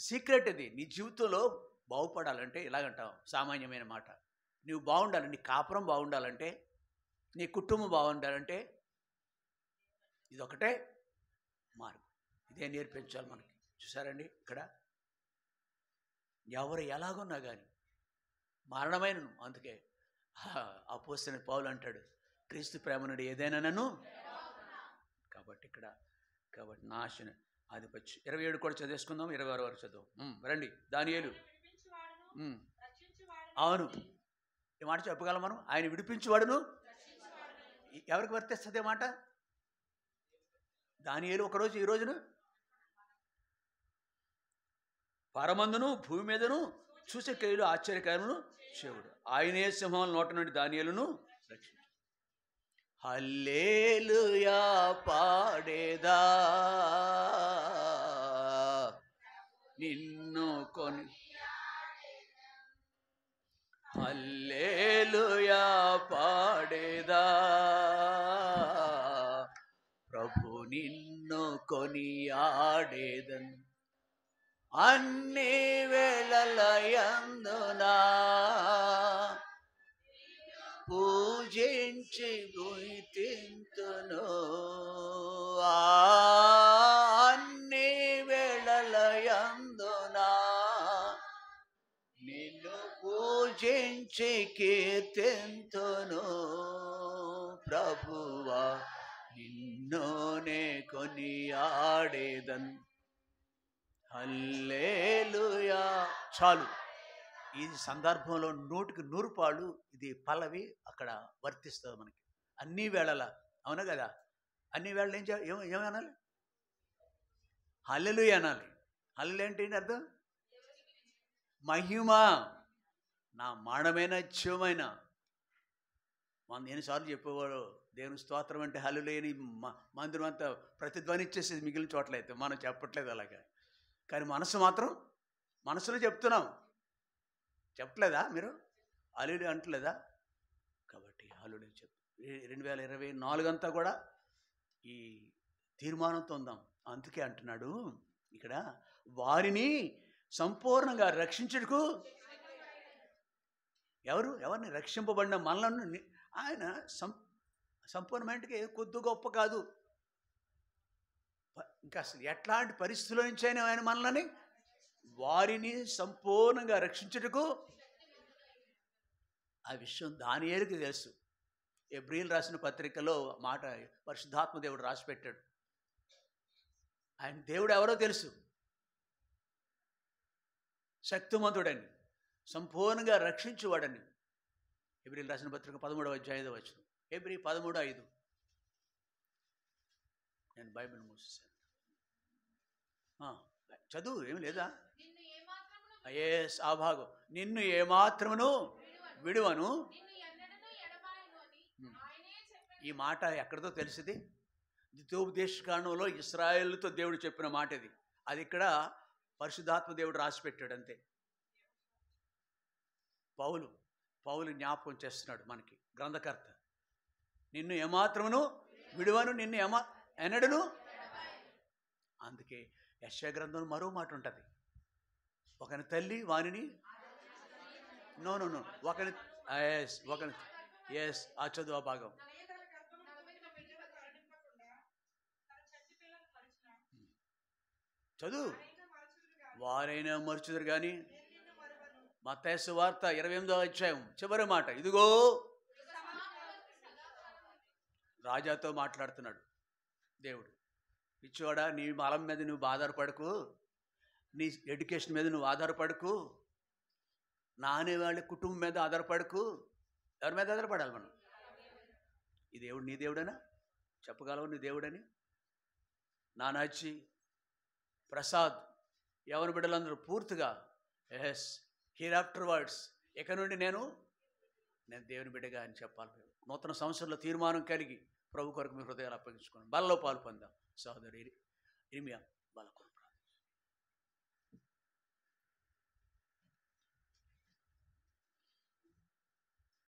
సీక్రెట్ ఇది. నీ జీవితంలో బాగుపడాలంటే ఇలాగంటావు, సామాన్యమైన మాట. నువ్వు బాగుండాలి, నీ కాపురం బాగుండాలంటే, నీ కుటుంబం బాగుండాలంటే ఇదొకటే మార్గం. ఇదే నేర్పించాలి మనకి. చూసారండి, ఇక్కడ ఎవరు ఎలాగున్నా కానీ మరణమైన, అందుకే అపోస్తలుడైన పౌలు అంటాడు, క్రీస్తు ప్రేమనుడు ఏదైనా నన్ను. కాబట్టి నాశన ఆధిపత్యం. 27 కూడా చదివేసుకుందాం, 26 వరకు చదువు రండి. దానియేలు. అవును, ఈ మాట చెప్పగలం మనం. ఆయన విడిపించువాడును. ఎవరికి వర్తిస్తుంది మాట? దానియేలు ఒకరోజు, ఈ రోజును పరమందును భూమి మీదను చూసే క్రియలు ఆశ్చర్యకరమును చెవుడు. ఆయనే సింహం నోట నుండి దానియేలును రక్షించు. హల్లెలూయా పాడేదా నిన్ను కొని, హల్లెలూయా పాడేదా ప్రభు నిన్ను కొనియాడేదన్. అన్ని వేళలయందునా పూజించి గుర్తింతును. అన్ని వేళలయందునా నిన్ను పూజించి కీర్తింతును. ప్రభువా నిన్నునే కొనియాడేదన్. హల్లెలూయా. చాలు. ఈ సందర్భంలో 100కి 100 ఇది పల్లవి అక్కడ వర్తిస్తుంది మనకి అన్ని వేళల. అవునా కదా? అన్ని వేళలు ఏమనాలి? హల్లెలూయా అనాలి. హల్లెలూయా అంటే ఏంటి అర్థం? మహిమ, నా మానమైన నిత్యమైన. మనం ఎన్నిసార్లు చెప్పేవాడు దేవుని స్తోత్రం అంటే హల్లెలూయాని మందిరం అంతా ప్రతిధ్వనిచ్చేసేది మిగిలిన చోట్ల. అయితే మనం చెప్పట్లేదు అలాగా. కానీ మనసు మాత్రం, మనసులో చెప్తున్నాం. చెప్పట్లేదా మీరు? హల్లెలూయా అంటలేదా? కాబట్టి హల్లెలూయా 2024 అంతా కూడా ఈ తీర్మానంతో ఉందాం. అందుకే అంటున్నాడు ఇక్కడ, వారిని సంపూర్ణంగా రక్షించుటకు. ఎవరిని? రక్షింపబడిన మనలను ఆయన సంపూర్ణమైనకి కొద్ది గొప్ప కాదు. ఇంకా అసలు ఎట్లాంటి పరిస్థితుల నుంచి అయినా ఆయన మనల్ని, వారిని సంపూర్ణంగా రక్షించుటకు. ఆ విషయం దానియేలుకి తెలుసు. ఎబ్రీలు రాసిన పత్రికలో మాట పరిశుద్ధాత్మ దేవుడు రాసి పెట్టాడు. ఆయన దేవుడు ఎవరో తెలుసు, శక్తిమంతుడని, సంపూర్ణంగా రక్షించువాడని. ఎబ్రీలు రాసిన పత్రిక 13వ అధ్యాయం 5వ వచనం. ఎబ్రీ 13:5. నేను బైబిల్ మూసేసాను, చదువు. ఏమి లేదా? ఆ భాగం. నిన్ను ఏమాత్రమును విడువను. ఈ మాట ఎక్కడితో తెలిసింది? ద్వితీయోపదేశకాండంలో ఇశ్రాయేలుతో దేవుడు చెప్పిన మాట ఇది. అది ఇక్కడ పరిశుద్ధాత్మ దేవుడు రాసి పెట్టాడు అంతే. పౌలు జ్ఞాపకం చేస్తున్నాడు మనకి, గ్రంథకర్త. నిన్ను ఏమాత్రమును విడువను, నిన్ను ఎన్నడను. అందుకే యెషయా గ్రంథంలో మరో మాట ఉంటుంది. ఒకని తల్లి వానిని ఒకని ఆ చదువు, ఆ భాగం. చదువు. వారైనా మరుచుదురు కానీ. మత్తయి సువార్త 28వ అధ్యాయం చివరి మాట. ఇదిగో రాజాతో మాట్లాడుతున్నాడు దేవుడు. పిచ్చోడా, నీ బలం మీద నువ్వు ఆధారపడకు, నీ ఎడ్యుకేషన్ మీద నువ్వు ఆధారపడకు, నానే వాళ్ళ కుటుంబం మీద ఆధారపడకు. ఎవరి మీద ఆధారపడాలి మనం? ఈ దేవుడు నీ దేవుడనా? చెప్పగలవు నీ దేవుడని? నానాజీ, ప్రసాద్, యవన బిడ్డలందరూ పూర్తిగా ఎస్ హియర్ ఆఫ్టర్ వర్డ్స్, ఇక నుండి నేను దేవుని బిడ్డగా అని చెప్పాలి. నూతన సంవత్సరంలో తీర్మానం కలిగి ప్రభు కొరకు మీ హృదయాలు అప్పగించుకోండి. బలలో పాలు పొందాం. సహోదరి ఇర్మియా బల కొరకు